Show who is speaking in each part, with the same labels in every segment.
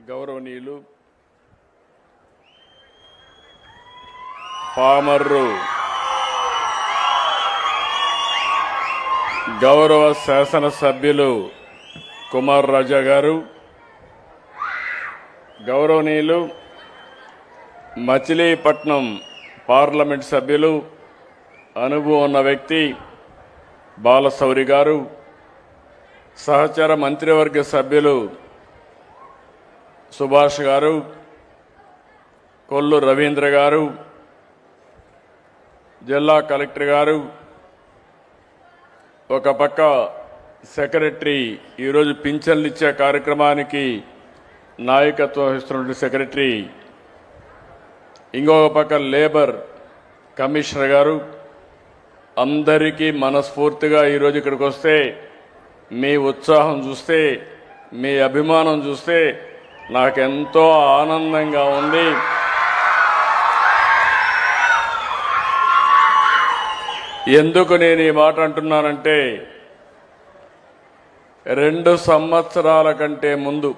Speaker 1: గౌరవనీయులు పామర్రు గౌరవ శాసనసభ్యులు కుమార్ రాజా గారు, గౌరవనీయులు మచిలీపట్నం పార్లమెంట్ సభ్యులు అనుభవం ఉన్న వ్యక్తి బాలశౌరి గారు, సహచర మంత్రివర్గ సభ్యులు సుభాష్ గారు, కొల్లు రవీంద్ర గారు, జిల్లా కలెక్టర్ గారు, ఒక పక్క సెక్రటరీ ఈరోజు పింఛన్లు ఇచ్చే కార్యక్రమానికి నాయకత్వం వహిస్తున్న సెక్రటరీ, ఇంకొక పక్క లేబర్ కమిషనర్ గారు, అందరికీ మనస్ఫూర్తిగా ఈరోజు ఇక్కడికి వస్తే మీ ఉత్సాహం చూస్తే, మీ అభిమానం చూస్తే నాకెంతో ఆనందంగా ఉంది. ఎందుకు నేను ఈ మాట అంటున్నానంటే, 2 సంవత్సరాల కంటే ముందు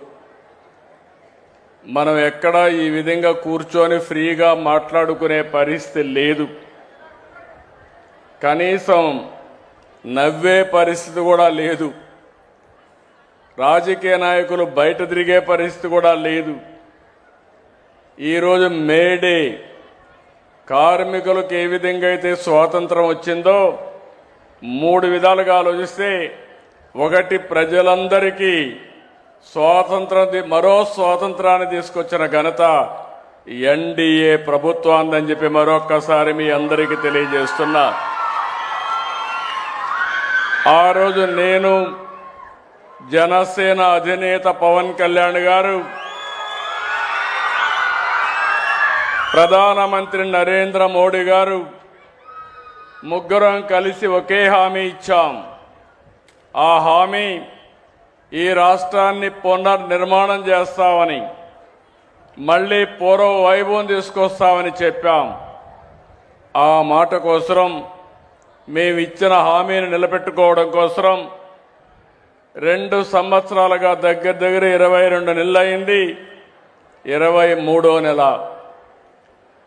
Speaker 1: మనం ఎక్కడా ఈ విధంగా కూర్చొని ఫ్రీగా మాట్లాడుకునే పరిస్థితి లేదు. కనీసం నవ్వే పరిస్థితి కూడా లేదు. రాజకీయ నాయకులు బయట తిరిగే పరిస్థితి కూడా లేదు. ఈరోజు మేడే కార్మికులకు ఏ విధంగా అయితే స్వాతంత్రం వచ్చిందో 3 విధాలుగా ఆలోచిస్తే, ఒకటి ప్రజలందరికీ మరో స్వాతంత్రాన్ని తీసుకొచ్చిన ఘనత ఎన్డీఏ ప్రభుత్వాన్ని చెప్పి మరొక్కసారి మీ అందరికీ తెలియజేస్తున్నా. ఆ రోజు నేను, జనసేన అధినేత పవన్ కళ్యాణ్ గారు, ప్రధానమంత్రి నరేంద్ర మోడీ గారు ముగ్గురం కలిసి ఒకే హామీ ఇచ్చాం. ఆ హామీ ఈ రాష్ట్రాన్ని పునర్నిర్మాణం చేస్తామని, మళ్ళీ పూర్వ వైభవం తీసుకొస్తామని చెప్పాం. ఆ మాట కోసం, మేమిచ్చిన హామీని నిలబెట్టుకోవడం కోసం 2 సంవత్సరాలుగా దగ్గర 22 నెలలు అయింది. 23వ నెల.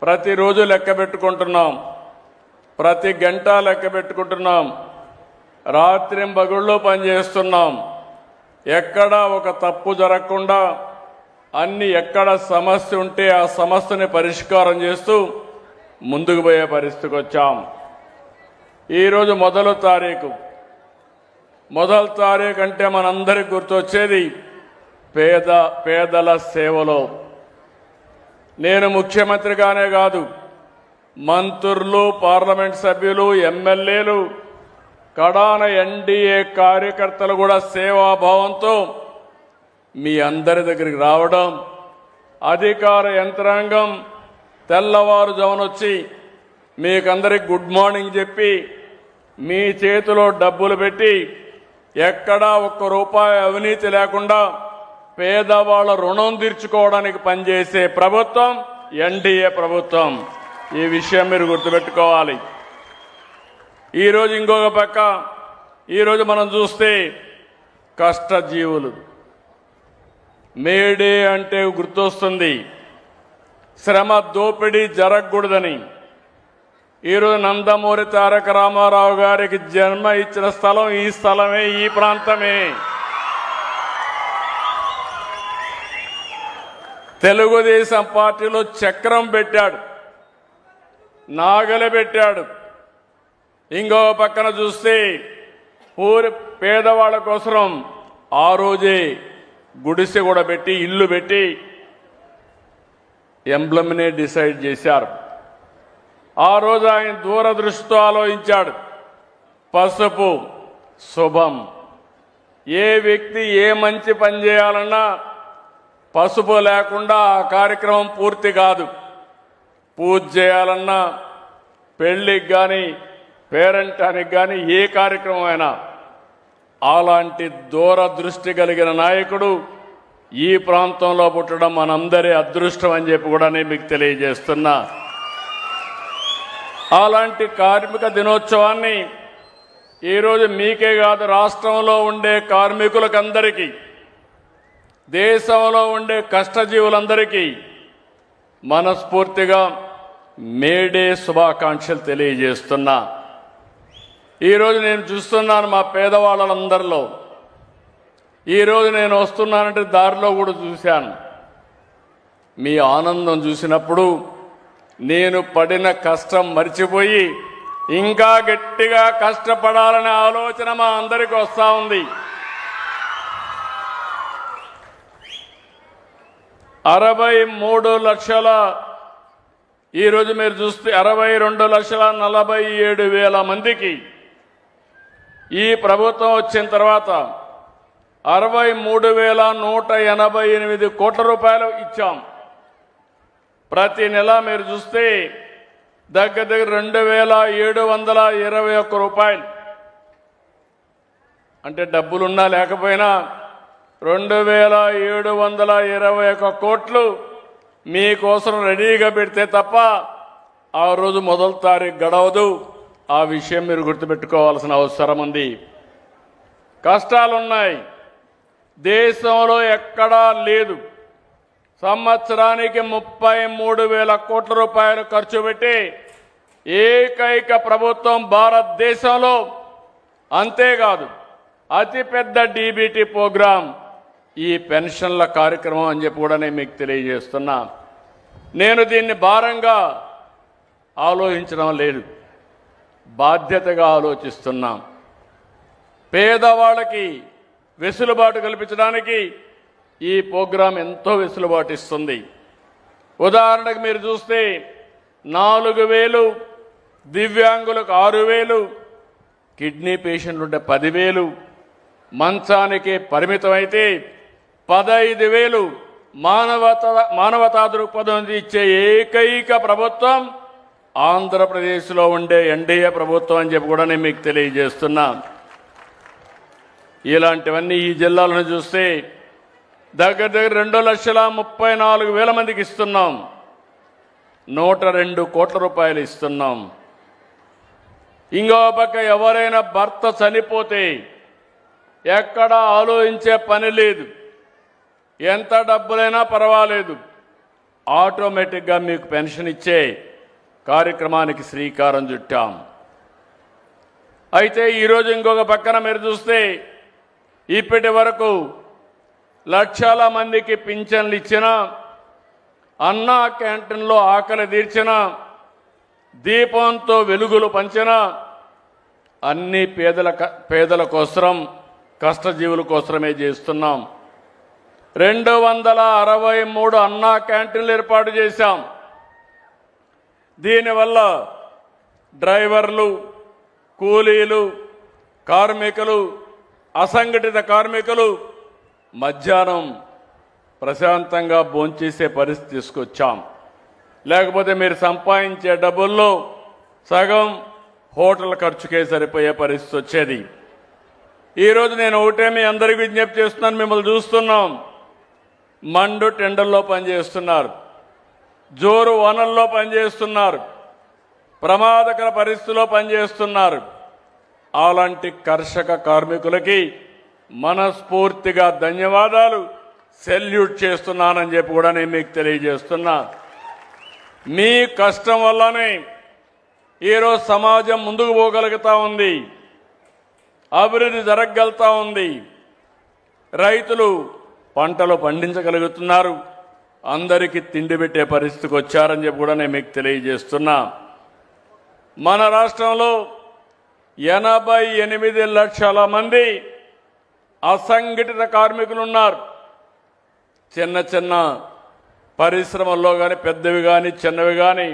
Speaker 1: ప్రతిరోజు లెక్క పెట్టుకుంటున్నాం, ప్రతి గంట లెక్క పెట్టుకుంటున్నాం, రాత్రింబగళ్ళు పనిచేస్తున్నాం. ఎక్కడా ఒక తప్పు జరగకుండా ఎక్కడ సమస్య ఉంటే ఆ సమస్యని పరిష్కారం చేస్తూ ముందుకు పోయే పరిస్థితికి వచ్చాం. ఈరోజు మొదటి తారీఖు అంటే మనందరికి గుర్తొచ్చేది పేదల సేవలో. నేను ముఖ్యమంత్రిగానే కాదు, మంత్రులు, పార్లమెంట్ సభ్యులు, ఎమ్మెల్యేలు, కడాన ఎన్డీఏ కార్యకర్తలు కూడా సేవాభావంతో మీ అందరి దగ్గరికి రావడం, అధికార యంత్రాంగం తెల్లవారుజామునొచ్చి మీకందరికి గుడ్ మార్నింగ్ చెప్పి మీ చేతిలో డబ్బులు పెట్టి, ఎక్కడా ₹1 అవినీతి లేకుండా పేదవాళ్ల రుణం తీర్చుకోవడానికి పనిచేసే ప్రభుత్వం ఎన్డీఏ ప్రభుత్వం. ఈ విషయం మీరు గుర్తుపెట్టుకోవాలి. ఈరోజు ఇంకొక పక్క ఈరోజు మనం చూస్తే కష్టజీవులు, మేడే అంటే గుర్తొస్తుంది శ్రమ దోపిడీ జరగకూడదని. ఈరోజు నందమూరి తారక రామారావు గారికి జన్మ ఇచ్చిన స్థలం ఈ స్థలమే, ఈ ప్రాంతమే. తెలుగుదేశం పార్టీలో చక్రం పెట్టాడు, నాగలి పెట్టాడు. ఇంకో పక్కన చూస్తే పేదవాళ్ల కోసం ఆ రోజే గుడిసె కూడా పెట్టి, ఇల్లు పెట్టి ఎంబ్లమ్నే డిసైడ్ చేశారు. ఆ రోజు ఆయన దూరదృష్టితో ఆలోచించాడు. పసుపు శుభం. ఏ వ్యక్తి ఏ మంచి పని చేయాలన్నా పసుపు లేకుండా ఆ కార్యక్రమం పూర్తి కాదు. పూజ చేయాలన్నా, పెళ్లికి కానీ, పేరెంటానికి కానీ, ఏ కార్యక్రమం అయినా అలాంటి దూరదృష్టి కలిగిన నాయకుడు ఈ ప్రాంతంలో పుట్టడం మనందరి అదృష్టం అని చెప్పి కూడా నేను మీకు తెలియజేస్తున్నా. అలాంటి కార్మిక దినోత్సవాన్ని ఈరోజు మీకే కాదు, రాష్ట్రంలో ఉండే కార్మికులకందరికీ దేశంలో ఉండే కష్టజీవులందరికీ మనస్ఫూర్తిగా మేడే శుభాకాంక్షలు తెలియజేస్తున్నా. ఈరోజు నేను చూస్తున్నాను మా పేదవాళ్ళందరిలో, ఈరోజు నేను వస్తున్నానంటే దారిలో కూడా చూశాను. మీ ఆనందం చూసినప్పుడు నేను పడిన కష్టం మర్చిపోయి ఇంకా గట్టిగా కష్టపడాలనే ఆలోచన మా అందరికీ వస్తూ ఉంది. 63 లక్షల, ఈరోజు మీరు చూస్తే 62,47,000 మందికి ఈ ప్రభుత్వం వచ్చిన తర్వాత 63,188 కోట్ల రూపాయలు ఇచ్చాం. ప్రతి నెల మీరు చూస్తే దగ్గర 2,721 రూపాయలు, అంటే డబ్బులున్నా లేకపోయినా 2,721 కోట్లు మీకోసం రెడీగా పెడితే తప్ప ఆ రోజు మొదటి తారీఖు గడవదు. ఆ విషయం మీరు గుర్తుపెట్టుకోవాల్సిన అవసరం ఉంది. కష్టాలున్నాయి, దేశంలో ఎక్కడా లేదు. సంవత్సరానికి 33,000 కోట్ల రూపాయలు ఖర్చు పెట్టి ఏకైక ప్రభుత్వం భారతదేశంలో. అంతేకాదు, అతిపెద్ద డీబీటీ ప్రోగ్రాం ఈ పెన్షన్ల కార్యక్రమం అని చెప్పి కూడా నేను మీకు తెలియజేస్తున్నా. నేను దీన్ని భారంగా ఆలోచించడం లేదు, బాధ్యతగా ఆలోచిస్తున్నాం. పేదవాళ్ళకి వెసులుబాటు కల్పించడానికి ఈ ప్రోగ్రాం ఎంతో వెసులుబాటు ఇస్తుంది. ఉదాహరణకు మీరు చూస్తే 4,000, దివ్యాంగులకు 6,000, కిడ్నీ పేషెంట్లు ఉంటే 10,000, మంచానికి పరిమితమైతే 15,000 మానవతా దృక్పథం ఇచ్చే ఏకైక ప్రభుత్వం ఆంధ్రప్రదేశ్లో ఉండే ఎన్డీఏ ప్రభుత్వం అని చెప్పి కూడా నేను మీకు తెలియజేస్తున్నా. ఇలాంటివన్నీ ఈ జిల్లాలను చూస్తే దగ్గర 2,34,000 మందికి ఇస్తున్నాం. 102 కోట్ల రూపాయలు ఇస్తున్నాం. ఇంకో పక్క ఎవరైనా భర్త చనిపోతే ఎక్కడ ఆలోచించే పని లేదు, ఎంత డబ్బులైనా పర్వాలేదు, ఆటోమేటిక్గా మీకు పెన్షన్ ఇచ్చే కార్యక్రమానికి శ్రీకారం చుట్టాం. అయితే ఈరోజు ఇంకొక పక్కన మీరు చూస్తే ఇప్పటి వరకు లక్షల మందికి పింఛన్లు ఇచ్చిన, అన్నా క్యాంటీన్లో ఆకలి తీర్చిన, దీపంతో వెలుగులు పంచిన, అన్ని పేదల కోసం, కష్టజీవుల కోసమే చేస్తున్నాం. 263 అన్నా క్యాంటీన్లు ఏర్పాటు చేశాం. దీనివల్ల డ్రైవర్లు, కూలీలు, కార్మికులు, అసంఘటిత కార్మికులు మధ్యాహ్నం ప్రశాంతంగా భోంచేసే పరిస్థితి తీసుకొచ్చాం. లేకపోతే మీరు సంపాదించే డబ్బుల్లో సగం హోటల్ ఖర్చుకే సరిపోయే పరిస్థితి వచ్చేది. ఈరోజు నేను ఒకటే మీ అందరికీ విజ్ఞప్తి చేస్తున్నాను, మిమ్మల్ని చూస్తున్నాం. మండు టెండర్లో పనిచేస్తున్నారు, జోరు వనల్లో పనిచేస్తున్నారు, ప్రమాదకర పరిస్థితుల్లో పనిచేస్తున్నారు. అలాంటి కర్షక కార్మికులకి మనస్ఫూర్తిగా ధన్యవాదాలు, సెల్యూట్ చేస్తున్నానని చెప్పి కూడా నేను మీకు తెలియజేస్తున్నా. మీ కష్టం వల్లనే ఈరోజు సమాజం ముందుకు పోగలుగుతా ఉంది, అభివృద్ధి జరగగలుగుతా ఉంది. రైతులు పంటలు పండించగలుగుతున్నారు, అందరికీ తిండి పెట్టే పరిస్థితికి వచ్చారని చెప్పి కూడా నేను మీకు తెలియజేస్తున్నా. మన రాష్ట్రంలో 88 లక్షల మంది అసంఘటిత కార్మికులు ఉన్నారు. చిన్న చిన్న పరిశ్రమల్లో కానీ, పెద్దవి కానీ, చిన్నవి కానీ,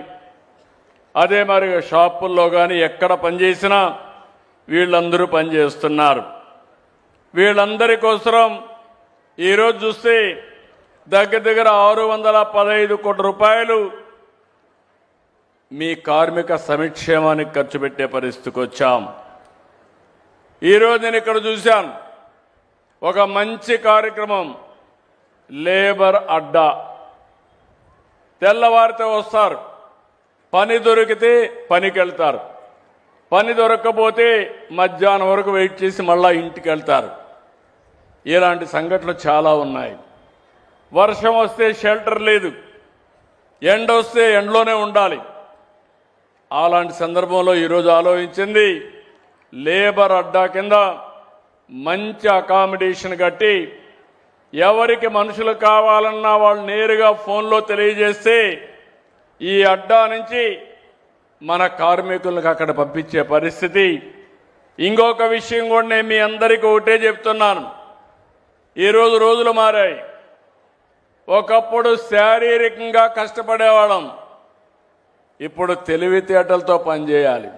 Speaker 1: అదే మరి షాపుల్లో కానీ ఎక్కడ పనిచేసినా వీళ్ళందరూ పనిచేస్తున్నారు. వీళ్ళందరి కోసం ఈరోజు చూస్తే దగ్గర 615 కోట్ల రూపాయలు మీ కార్మిక సంక్షేమానికి ఖర్చు పెట్టే పరిస్థితికి వచ్చాం. ఈరోజు నేను ఇక్కడ చూశాను ఒక మంచి కార్యక్రమం, లేబర్ అడ్డా. తెల్లవారితే వస్తారు, పని దొరికితే పనికి వెళ్తారు, పని దొరక్కపోతే మధ్యాహ్నం వరకు వెయిట్ చేసి మళ్ళా ఇంటికి వెళ్తారు. ఇలాంటి సంఘటనలు చాలా ఉన్నాయి. వర్షం వస్తే షెల్టర్ లేదు, ఎండ వస్తే ఎండలోనే ఉండాలి. అలాంటి సందర్భంలో ఈరోజు ఆలోచించింది లేబర్ అడ్డా కింద మంచి అకామిడేషన్ కట్టి ఎవరికి మనుషులు కావాలన్నా వాళ్ళు నేరుగా ఫోన్లో తెలియజేస్తే ఈ అడ్డా నుంచి మన కార్మికులకు అక్కడ పంపించే పరిస్థితి. ఇంకొక విషయం కూడా నేను మీ అందరికీ ఒకటే చెప్తున్నాను, ఈరోజు రోజులు మారాయి. ఒకప్పుడు శారీరకంగా కష్టపడేవాళ్ళం, ఇప్పుడు తెలివితేటలతో పనిచేయాలి.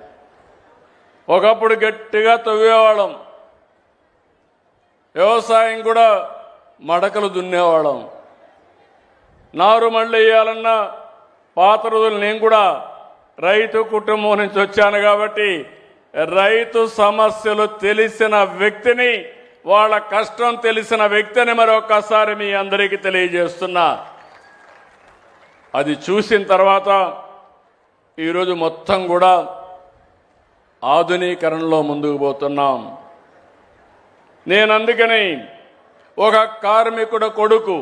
Speaker 1: ఒకప్పుడు గట్టిగా తవ్వేవాళ్ళం, వ్యవసాయం కూడా మడకలు దున్నేవాళ్ళం. నారు మళ్ళీ వేయాలన్నా పాత రోజులు నేను కూడా రైతు కుటుంబం నుంచి వచ్చాను కాబట్టి రైతు సమస్యలు తెలిసిన వ్యక్తిని, వాళ్ళ కష్టం తెలిసిన వ్యక్తిని మరొకసారి మీ అందరికీ తెలియజేస్తున్నా. అది చూసిన తర్వాత ఈరోజు మొత్తం కూడా ఆధునీకరణలో ముందుకు పోతున్నాం. నేను అందుకని ఒక కార్మికుడు కొడుకు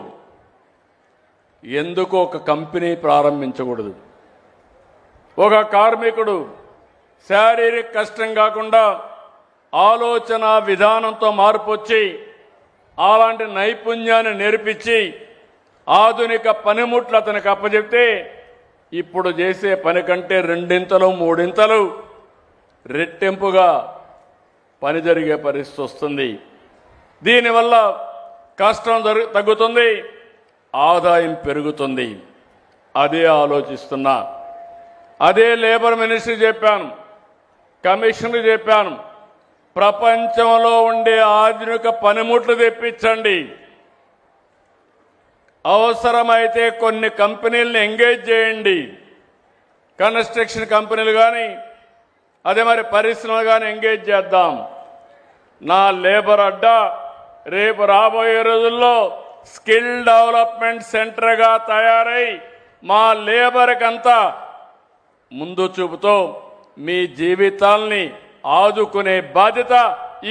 Speaker 1: ఎందుకు ఒక కంపెనీ ప్రారంభించకూడదు? ఒక కార్మికుడు శారీరక కష్టం కాకుండా ఆలోచన విధానంతో మార్పు వచ్చి అలాంటి నైపుణ్యాన్ని నేర్పించి ఆధునిక పనిముట్లు అతనికి అప్పచెప్తే ఇప్పుడు చేసే పని కంటే రెండింతలు మూడింతలు రెట్టింపుగా పని జరిగే పరిస్థితి వస్తుంది. దీనివల్ల కష్టం తగ్గుతుంది, ఆదాయం పెరుగుతుంది. అదే ఆలోచిస్తున్నా. అదే లేబర్ మినిస్ట్రీ చెప్పాను, కమిషనర్ చెప్పాను, ప్రపంచంలో ఉండే ఆధునిక పనిముట్లు తెప్పించండి. అవసరమైతే కొన్ని కంపెనీలను ఎంగేజ్ చేయండి. కన్స్ట్రక్షన్ కంపెనీలు కానీ అదే మరి పరిశ్రమలు కానీ ఎంగేజ్ చేద్దాం. నా లేబర్ అడ్డా రేపు రాబోయే రోజుల్లో స్కిల్ డెవలప్మెంట్ సెంటర్గా తయారై మా లేబర్కంతా ముందు చూపుతో మీ జీవితాల్ని ఆదుకునే బాధ్యత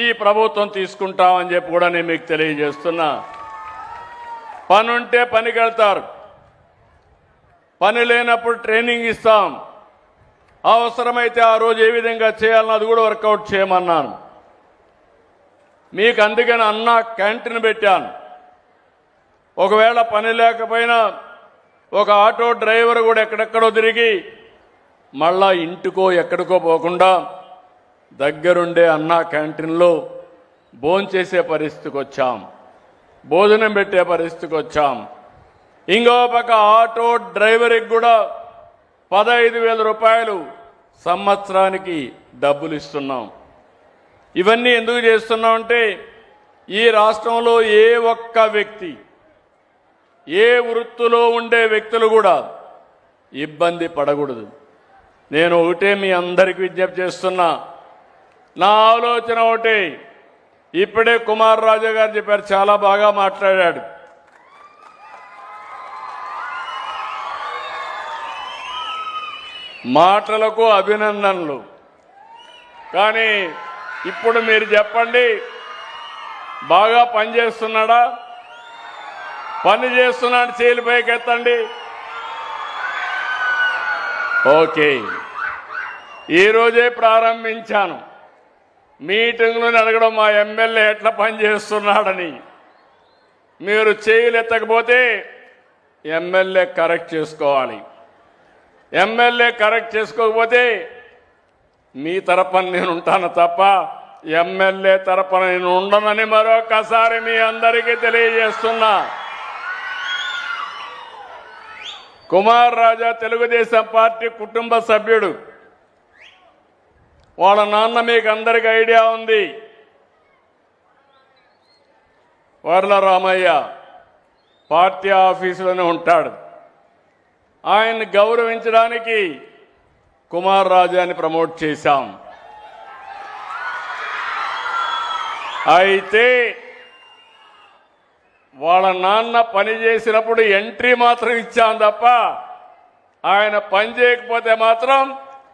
Speaker 1: ఈ ప్రభుత్వం తీసుకుంటామని చెప్పి కూడా నేను మీకు తెలియజేస్తున్నా. పనుంటే పనికి వెళ్తారు, పని లేనప్పుడు ట్రైనింగ్ ఇస్తాం. అవసరమైతే ఆ రోజు ఏ విధంగా చేయాలని అది కూడా వర్కౌట్ చేయమన్నాను. మీకు అందుకని అన్న క్యాంటీన్ పెట్టాను. ఒకవేళ పని లేకపోయినా ఒక ఆటో డ్రైవర్ కూడా ఎక్కడెక్కడో తిరిగి మళ్ళా ఇంటికో ఎక్కడికో పోకుండా దగ్గరుండే అన్న క్యాంటీన్లో భోంచేసే పరిస్థితికి వచ్చాం, భోజనం పెట్టే పరిస్థితికి వచ్చాం. ఇంకో పక్క ఆటో డ్రైవర్కి కూడా 15,000 రూపాయలు సంవత్సరానికి డబ్బులు ఇస్తున్నాం. ఇవన్నీ ఎందుకు చేస్తున్నామంటే ఈ రాష్ట్రంలో ఏ ఒక్క వ్యక్తి, ఏ వృత్తిలో ఉండే వ్యక్తులు కూడా ఇబ్బంది పడకూడదు. నేను ఒకటే మీ అందరికీ విజ్ఞప్తి చేస్తున్నా. నా ఆలోచన ఒకటే. ఇప్పుడే కుమార్ రాజా గారు చెప్పారు, చాలా బాగా మాట్లాడాడు. మాటలకు అభినందనలు, కానీ ఇప్పుడు మీరు చెప్పండి, బాగా పని చేస్తున్నాడా? పని చేస్తున్నాడు, చేతులు పైకెత్తండి. ఓకే, ఈరోజే ప్రారంభించాను. మీటింగ్లో అడగడం మా ఎమ్మెల్యే ఎట్లా పని చేస్తున్నాడని. మీరు చేతులు ఎత్తకపోతే ఎమ్మెల్యే కరెక్ట్ చేసుకోవాలి. ఎమ్మెల్యే కరెక్ట్ చేసుకోకపోతే మీ తరపున నేను ఉంటాను తప్ప ఎమ్మెల్యే తరపున నేను ఉండనని మరొకసారి మీ అందరికీ తెలియజేస్తున్నా. కుమార్ రాజా తెలుగుదేశం పార్టీ కుటుంబ సభ్యుడు. వాళ్ళ నాన్న మీకు అందరికీ ఐడియా ఉంది, వర్ల రామయ్య పార్టీ ఆఫీసులోనే ఉంటాడు. ఆయన్ని గౌరవించడానికి కుమార్ రాజాని ప్రమోట్ చేశాం. అయితే వాళ్ళ నాన్న పని చేసినప్పుడు ఎంట్రీ మాత్రం ఇచ్చాం తప్ప ఆయన పని చేయకపోతే మాత్రం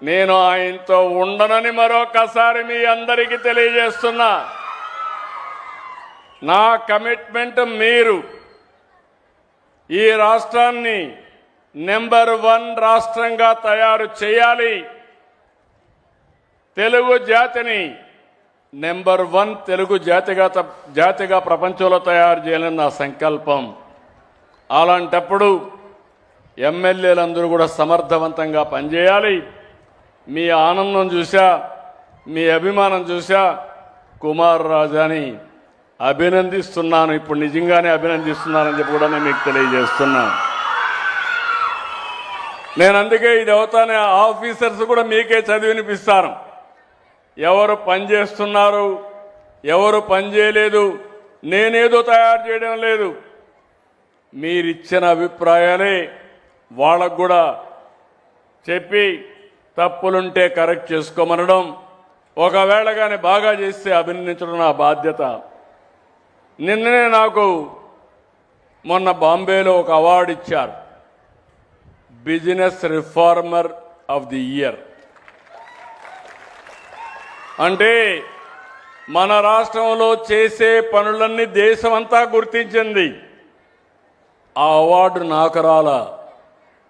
Speaker 1: నేను ఆయనతో ఉండనని మరొకసారి మీ అందరికీ తెలియజేస్తున్నా. నా కమిట్మెంట్ మీరు ఈ రాష్ట్రాన్ని నెంబర్ 1 రాష్ట్రంగా తయారు చేయాలి. తెలుగు జాతిని నెంబర్ 1 తెలుగు జాతిగా ప్రపంచంలో తయారు చేయాలని నా సంకల్పం. అలాంటప్పుడు ఎమ్మెల్యేలందరూ కూడా సమర్థవంతంగా పనిచేయాలి. మీ ఆనందం చూసా, మీ అభిమానం చూసా కుమార్ రాజాని అభినందిస్తున్నాను. ఇప్పుడు నిజంగానే అభినందిస్తున్నానని చెప్పి కూడా నేను మీకు తెలియజేస్తున్నాను. నేను అందుకే ఇది అవుతానే ఆఫీసర్స్ కూడా మీకే చదివి వినిపిస్తాను. ఎవరు పని చేస్తున్నారు, ఎవరు పని చేయలేదు, నేనేదో తయారు చేయడం లేదు. మీరిచ్చిన అభిప్రాయాలే వాళ్ళకు కూడా చెప్పి తప్పులుంటే కరెక్ట్ చేసుకోమనడం, ఒకవేళ కానీ బాగా చేస్తే అభినందించడం నా బాధ్యత. నిన్ననే నాకు మొన్న బాంబేలో ఒక అవార్డు ఇచ్చారు, business reformer of the year. అంటే మన రాష్ట్రంలో చేసే పనులన్నీ దేశమంతా గుర్తించింది. ఆ అవార్డు నాకు రాలా,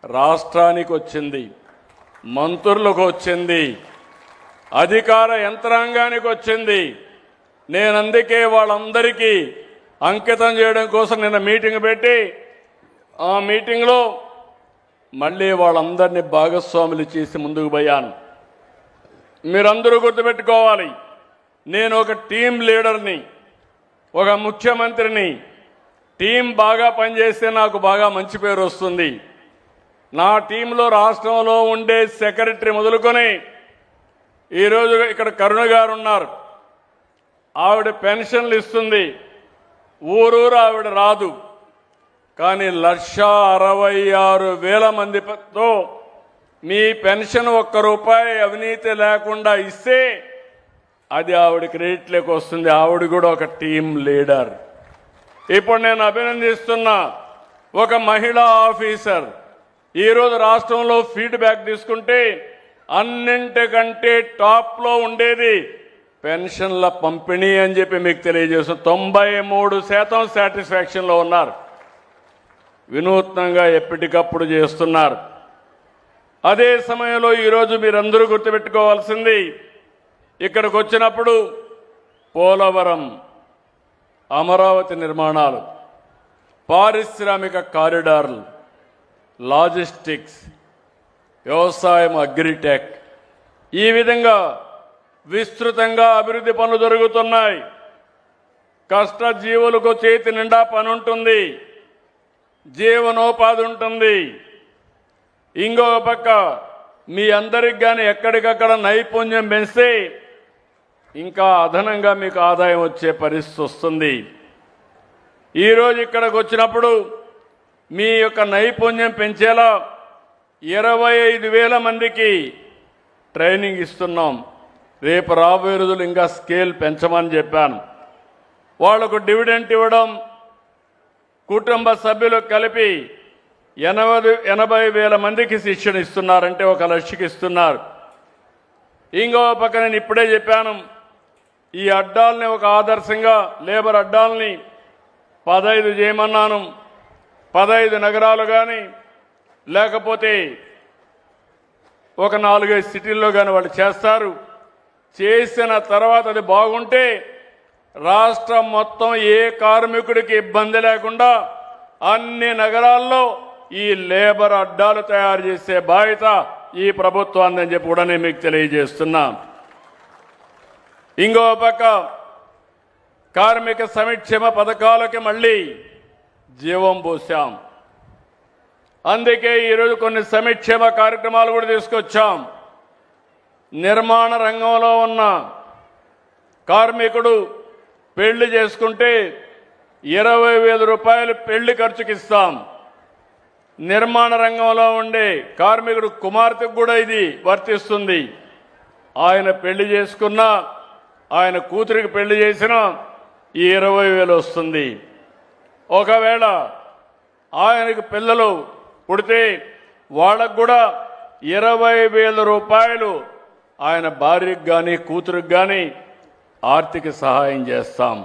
Speaker 1: రాష్ట్రానికి వచ్చింది, మంత్రులకు వచ్చింది, అధికార యంత్రాంగానికి వచ్చింది. నేను అందుకే వాళ్ళందరికీ అంకితం చేయడం కోసం నిన్న మీటింగ్ పెట్టి ఆ మీటింగ్లో మళ్ళీ వాళ్ళందరినీ భాగస్వాములు చేసి ముందుకు పోయాను. మీరందరూ గుర్తుపెట్టుకోవాలి, నేను ఒక టీం లీడర్ని, ఒక ముఖ్యమంత్రిని. టీం బాగా పనిచేస్తే నాకు బాగా మంచి పేరు వస్తుంది. నా టీంలో రాష్ట్రంలో ఉండే సెక్రటరీ మొదలుకొని ఈరోజు ఇక్కడ కరుణ గారు ఉన్నారు, ఆవిడ పెన్షన్లు ఇస్తుంది. ఊరూరు ఆవిడ రాదు, కానీ 1,66,000 మందితో మీ పెన్షన్ ₹1 అవినీతి లేకుండా ఇస్తే అది ఆవిడ క్రెడిట్లోకి వస్తుంది. ఆవిడ కూడా ఒక టీం లీడర్. ఇప్పుడు నేను అభినందిస్తున్నా ఒక మహిళా ఆఫీసర్. ఈరోజు రాష్ట్రంలో ఫీడ్బ్యాక్ తీసుకుంటే అన్నింటికంటే టాప్లో ఉండేది పెన్షన్ల పంపిణీ అని చెప్పి మీకు తెలియజేస్తుంది. 93% సాటిస్ఫాక్షన్లో ఉన్నారు. వినూత్నంగా ఎప్పటికప్పుడు చేస్తున్నారు. అదే సమయంలో ఈరోజు మీరందరూ గుర్తుపెట్టుకోవాల్సింది, ఇక్కడికి వచ్చినప్పుడు పోలవరం, అమరావతి నిర్మాణాలు, పారిశ్రామిక కారిడార్లు, లాజిస్టిక్స్, వ్యవసాయం, అగ్రిటెక్, ఈ విధంగా విస్తృతంగా అభివృద్ధి పనులు జరుగుతున్నాయి. కష్టజీవులకు చేతి నిండా పని ఉంటుంది, జీవనోపాధి ఉంటుంది. ఇంకొక పక్క మీ అందరికి కానీ ఎక్కడికక్కడ నైపుణ్యం పెంచితే ఇంకా అదనంగా మీకు ఆదాయం వచ్చే పరిస్థితి వస్తుంది. ఈరోజు ఇక్కడికి వచ్చినప్పుడు మీ యొక్క నైపుణ్యం పెంచేలా 25,000 మందికి ట్రైనింగ్ ఇస్తున్నాం. రేపు రాబోయే రోజులు ఇంకా స్కేల్ పెంచమని చెప్పాను. వాళ్లకు డివిడెంట్ ఇవ్వడం, కుటుంబ సభ్యులకు కలిపి 80,000 మందికి శిక్షణ ఇస్తున్నారంటే 1,00,000కి ఇస్తున్నారు. ఇంకో పక్క నేను ఇప్పుడే చెప్పాను, ఈ అడ్డాలని ఒక ఆదర్శంగా లేబర్ అడ్డాలని 15 చేయమన్నాను. 15 నగరాలు కానీ లేకపోతే ఒక 4-5 సిటీల్లో కానీ వాళ్ళు చేస్తారు. చేసిన తర్వాత అది బాగుంటే రాష్ట్రం మొత్తం ఏ కార్మికుడికి ఇబ్బంది లేకుండా అన్ని నగరాల్లో ఈ లేబర్ అడ్డాలు తయారు చేసే బాధ్యత ఈ ప్రభుత్వాన్ని అని చెప్పి కూడా నేను మీకు తెలియజేస్తున్నా. ఇంకో పక్క కార్మిక సంక్షేమ పథకాలకి మళ్ళీ జీవం పోసాం. అందుకే ఈరోజు కొన్ని సంక్షేమ కార్యక్రమాలు కూడా తీసుకొచ్చాం. నిర్మాణ రంగంలో ఉన్న కార్మికుడు పెళ్లి చేసుకుంటే 20,000 రూపాయలు పెళ్లి ఖర్చుకి ఇస్తాం. నిర్మాణ రంగంలో ఉండే కార్మికుడు కుమార్తెకు కూడా ఇది వర్తిస్తుంది. ఆయన పెళ్లి చేసుకున్నా, ఆయన కూతురికి పెళ్లి చేసినా ఈ 20,000 వస్తుంది. ఒకవేళ ఆయనకు పిల్లలు పుడితే వాళ్ళకు కూడా 20,000 రూపాయలు ఆయన భార్యకు కానీ కూతురికి కానీ ఆర్థిక సహాయం చేస్తాం.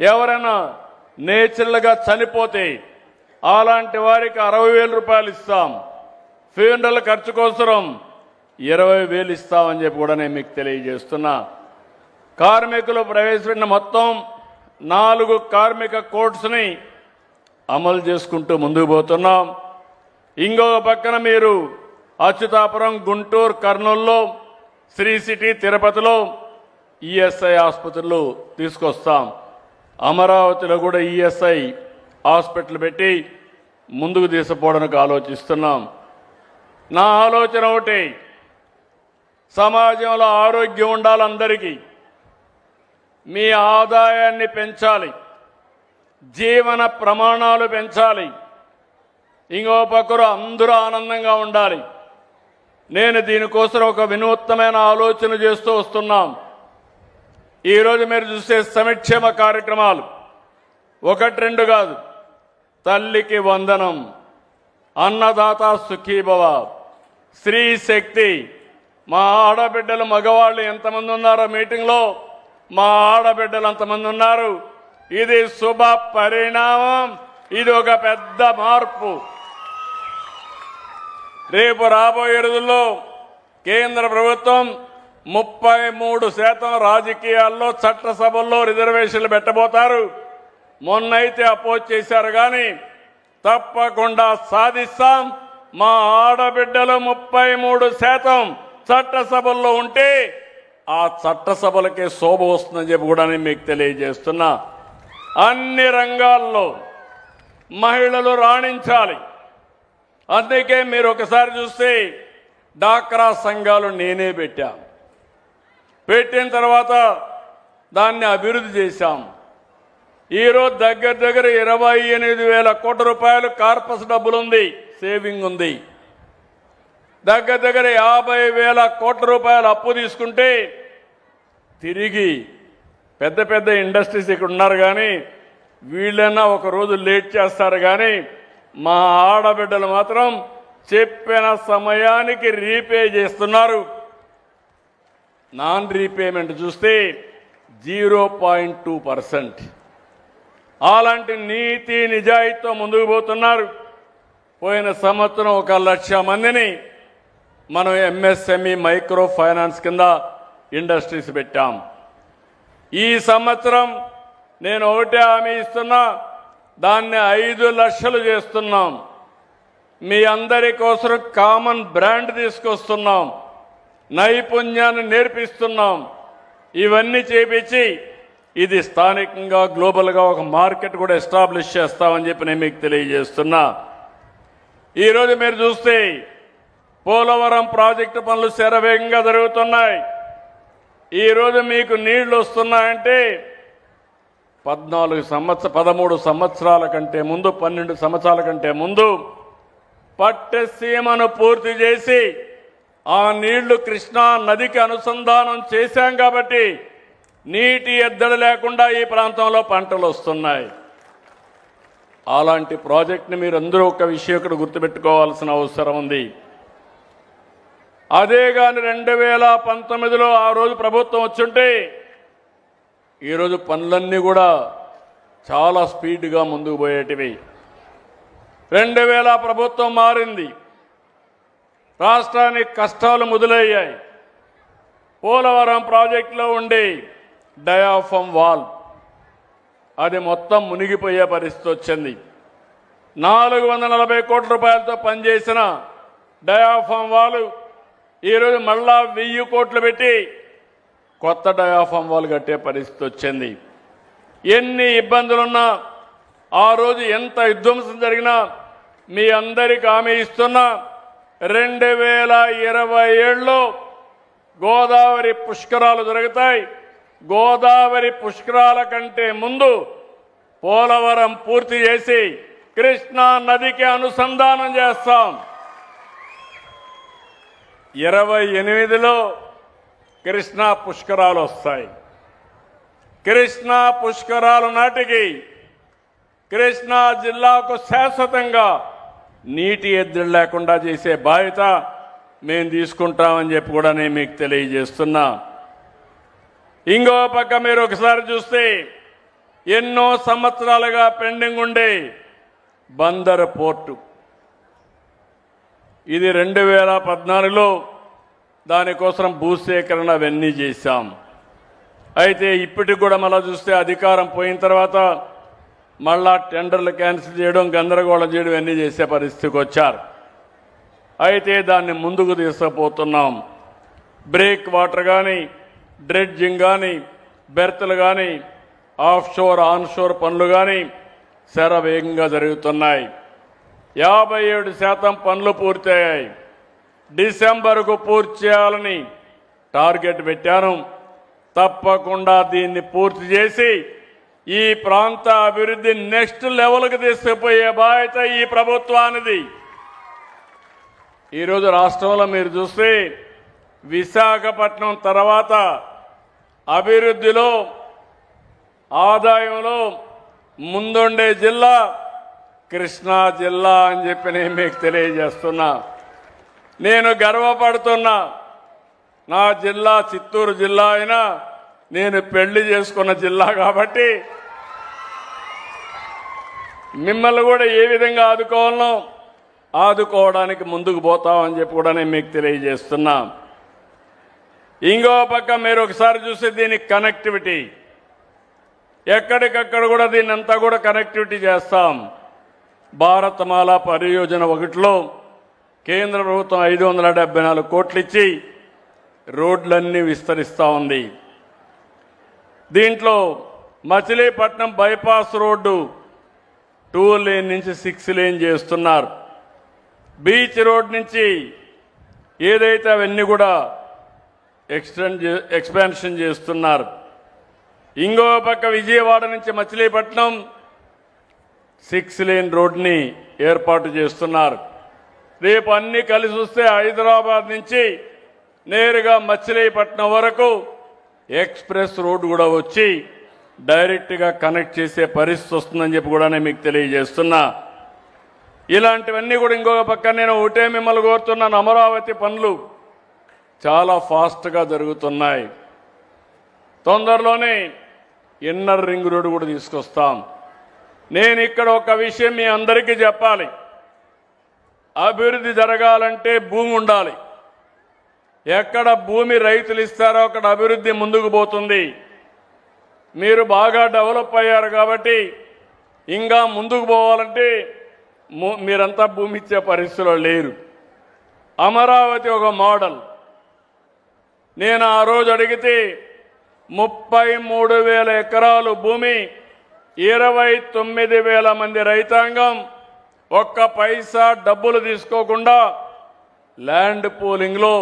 Speaker 1: ఎవరైనా నేచురల్గా చనిపోతే అలాంటి వారికి 60,000 రూపాయలు ఇస్తాం. ఫ్యూనరల్ ఖర్చు కోసం 20,000 ఇస్తామని చెప్పి కూడా నేను మీకు తెలియజేస్తున్నా. కార్మికులు ప్రవేశపెట్టిన మొత్తం 4 కార్మిక కోడ్స్ని అమలు చేసుకుంటూ ముందుకు పోతున్నాం. ఇంకొక పక్కన మీరు అచ్యుతాపురం, గుంటూరు, కర్నూలులో, శ్రీ సిటీ, తిరుపతిలో ఈఎస్ఐ ఆసుపత్రులు తీసుకొస్తాం. అమరావతిలో కూడా ఈఎస్ఐ హాస్పిటల్ పెట్టి ముందుకు తీసుకుపోవడానికి ఆలోచిస్తున్నాం. నా ఆలోచన ఒకటి, సమాజంలో ఆరోగ్యం ఉండాలి, అందరికీ మీ ఆదాయాన్ని పెంచాలి, జీవన ప్రమాణాలు పెంచాలి, ఇంకో పక్కరు అందరూ ఆనందంగా ఉండాలి. నేను దీనికోసం ఒక వినూత్నమైన ఆలోచన చేస్తూ వస్తున్నాం. ఈరోజు మీరు చూసే సంక్షేమ కార్యక్రమాలు 1-2 కాదు. తల్లికి వందనం, అన్నదాత సుఖీభవ, స్త్రీ శక్తి. మా ఆడబిడ్డలు మగవాళ్ళు ఎంతమంది ఉన్నారో మీటింగ్లో, మా ఆడబిడ్డలు అంతమంది ఉన్నారు. ఇది శుభ పరిణామం, ఇది ఒక పెద్ద మార్పు. రేపు రాబోయే రోజుల్లో కేంద్ర ప్రభుత్వం 33% రాజకీయాల్లో, చట్టసభల్లో రిజర్వేషన్లు పెట్టబోతారు. మొన్నైతే అపోజ్ చేశారు, కానీ తప్పకుండా సాధిస్తాం. మా ఆడబిడ్డలు 33% చట్టసభల్లో ఉంటే ఆ చట్టసభలకే శోభ వస్తుందని చెప్పి కూడా నేను మీకు తెలియజేస్తున్నా. అన్ని రంగాల్లో మహిళలు రాణించాలి. అందుకే మీరు ఒకసారి చూస్తే డాక్రా సంఘాలు నేనే పెట్టిన తర్వాత దాన్ని అభివృద్ధి చేశాం. ఈరోజు దగ్గర 28,000 కోట్ల రూపాయలు కార్పస్ డబ్బులుంది, సేవింగ్ ఉంది. దగ్గర 50,000 కోట్ల రూపాయలు అప్పు తీసుకుంటే తిరిగి పెద్ద ఇండస్ట్రీస్ ఇక్కడ ఉన్నారు, కానీ వీళ్ళైనా ఒక రోజు లేట్ చేస్తారు, కానీ మా ఆడబిడ్డలు మాత్రం చెప్పిన సమయానికి రీపే చేస్తున్నారు. నాన్ రీపేమెంట్ చూస్తే 0.2%. అలాంటి నీతి నిజాయితీతో ముందుకు పోతున్నారు. పోయిన సంవత్సరం 1,00,000 మందిని మనం ఎంఎస్ఎంఈ మైక్రో ఫైనాన్స్ కింద ఇండస్ట్రీస్ పెట్టాం. ఈ సంవత్సరం నేను ఒకటే హామీ ఇస్తున్నా, దాన్ని 5 లక్షలు చేస్తున్నాం. మీ అందరి కోసం కామన్ బ్రాండ్ తీసుకొస్తున్నాం, నైపుణ్యాన్ని నేర్పిస్తున్నాం. ఇవన్నీ చేపించి ఇది స్థానికంగా, గ్లోబల్గా ఒక మార్కెట్ కూడా ఎస్టాబ్లిష్ చేస్తామని చెప్పి నేను మీకు తెలియజేస్తున్నా. ఈరోజు మీరు చూస్తే పోలవరం ప్రాజెక్టు పనులు శరవేగంగా జరుగుతున్నాయి. ఈరోజు మీకు నీళ్లు వస్తున్నాయంటే 13 సంవత్సరాల కంటే ముందు, 12 సంవత్సరాల కంటే ముందు పట్టసీమను పూర్తి చేసి ఆ నీళ్లు కృష్ణా నదికి అనుసంధానం చేశాం. కాబట్టి నీటి ఎద్దడి లేకుండా ఈ ప్రాంతంలో పంటలు వస్తున్నాయి. అలాంటి ప్రాజెక్ట్ని మీరు అందరూ ఒక విషయం ఇక్కడ గుర్తుపెట్టుకోవాల్సిన అవసరం ఉంది. అదే కానీ 2019లో ఆ రోజు ప్రభుత్వం వచ్చుంటే ఈరోజు పనులన్నీ కూడా చాలా స్పీడ్గా ముందుకు పోయేటివి. 2000 ప్రభుత్వం మారింది, రాష్ట్రానికి కష్టాలు మొదలయ్యాయి. పోలవరం ప్రాజెక్టులో ఉండే డయాఫ్రమ్ వాల్ అది మొత్తం మునిగిపోయే పరిస్థితి వచ్చింది. 440 కోట్ల రూపాయలతో పనిచేసిన డయాఫ్రమ్ వాల్ ఈరోజు మళ్ళా 1000 కోట్లు పెట్టి కొత్త డయాఫ్రమ్ వాల్ కట్టే పరిస్థితి వచ్చింది. ఎన్ని ఇబ్బందులున్నా, ఆ రోజు ఎంత విధ్వంసం జరిగినా మీ అందరికీ హామీ ఇస్తున్నా, 2027లో గోదావరి పుష్కరాలు జరుగుతాయి. గోదావరి పుష్కరాల కంటే ముందు పోలవరం పూర్తి చేసి కృష్ణా నదికి అనుసంధానం చేస్తాం. 28లో కృష్ణా పుష్కరాలు వస్తాయి. కృష్ణా పుష్కరాల నాటికి కృష్ణా జిల్లాకు శాశ్వతంగా నీటి ఎద్దడి లేకుండా చేసే బాధ్యత మేము తీసుకుంటామని చెప్పి కూడా నేను మీకు తెలియజేస్తున్నా. ఇంకో పక్క మీరు ఒకసారి చూస్తే ఎన్నో సంవత్సరాలుగా పెండింగ్ ఉండే బందర్ పోర్టు ఇది 2014లో దానికోసం భూసేకరణ అవన్నీ చేశాం. అయితే ఇప్పటికి కూడా మళ్ళా చూస్తే అధికారం పోయిన తర్వాత మళ్ళా టెండర్లు క్యాన్సిల్ చేయడం, గందరగోళం చేయడం అన్నీ చేసే పరిస్థితికి వచ్చారు. అయితే దాన్ని ముందుకు తీసుకుపోతున్నాం. బ్రేక్ వాటర్ కానీ, డ్రెడ్జింగ్ కానీ, బెర్త్లు కానీ, ఆఫ్ షోర్ ఆన్ షోర్ పనులు కానీ శరవేగంగా జరుగుతున్నాయి. 57% పనులు పూర్తయ్యాయి. డిసెంబర్కు పూర్తి చేయాలని టార్గెట్ పెట్టాను. తప్పకుండా దీన్ని పూర్తి చేసి ఈ ప్రాంత అభివృద్ధి నెక్స్ట్ లెవెల్కి తీసుకుపోయే బాధ్యత ఈ ప్రభుత్వానిది. ఈరోజు రాష్ట్రంలో మీరు చూస్తే విశాఖపట్నం తర్వాత అభివృద్ధిలో, ఆదాయంలో ముందుండే జిల్లా కృష్ణా జిల్లా అని చెప్పి నేను మీకు తెలియజేస్తున్నా. నేను గర్వపడుతున్నా. నా జిల్లా చిత్తూరు జిల్లా అయినా నేను పెళ్లి చేసుకున్న జిల్లా కాబట్టి మిమ్మల్ని కూడా ఏ విధంగా ఆదుకోవాలనో ఆదుకోవడానికి ముందుకు పోతామని చెప్పి కూడా నేను మీకు తెలియజేస్తున్నా. ఇంకో పక్క మీరు ఒకసారి చూస్తే దీనికి కనెక్టివిటీ ఎక్కడికక్కడ కూడా దీన్ని అంతా కూడా కనెక్టివిటీ చేస్తాం. భారతమాల పరియోజన 1లో కేంద్ర ప్రభుత్వం 574 కోట్లు ఇచ్చి రోడ్లన్నీ విస్తరిస్తూ ఉంది. దీంట్లో మచిలీపట్నం బైపాస్ రోడ్డు 2 లేన్ నుంచి 6 లేన్ చేస్తున్నారు. బీచ్ రోడ్ నుంచి ఏదైతే అవన్నీ కూడా ఎక్స్పాన్షన్ చేస్తున్నారు. ఇంకో పక్క విజయవాడ నుంచి మచిలీపట్నం 6 లేన్ రోడ్ని ఏర్పాటు చేస్తున్నారు. రేపు అన్ని కలిసి వస్తే హైదరాబాద్ నుంచి నేరుగా మచిలీపట్నం వరకు ఎక్స్ప్రెస్ రోడ్డు కూడా వచ్చి డైరెక్ట్గా కనెక్ట్ చేసే పరిస్థితి వస్తుందని చెప్పి కూడా నేను మీకు తెలియజేస్తున్నా. ఇలాంటివన్నీ కూడా ఇంకొక పక్క నేను ఒకటే మిమ్మల్ని కోరుతున్నాను. అమరావతి పనులు చాలా ఫాస్ట్గా జరుగుతున్నాయి. తొందరలోనే ఇన్నర్ రింగ్ రోడ్డు కూడా తీసుకొస్తాం. నేను ఇక్కడ ఒక విషయం మీ అందరికీ చెప్పాలి. అభివృద్ధి జరగాలంటే భూమి ఉండాలి. ఎక్కడ భూమి రైతులు ఇస్తారో అక్కడ అభివృద్ధి ముందుకు పోతుంది. మీరు బాగా డెవలప్ అయ్యారు కాబట్టి ఇంకా ముందుకు పోవాలంటే మీరంతా భూమి ఇచ్చే పరిస్థితిలో లేరు. అమరావతి ఒక మోడల్. నేను ఆ రోజు అడిగితే 33,000 ఎకరాలు భూమి, 29,000 మంది రైతాంగం, ఒక్క పైసా డబ్బులు తీసుకోకుండా ల్యాండ్ పూలింగ్లో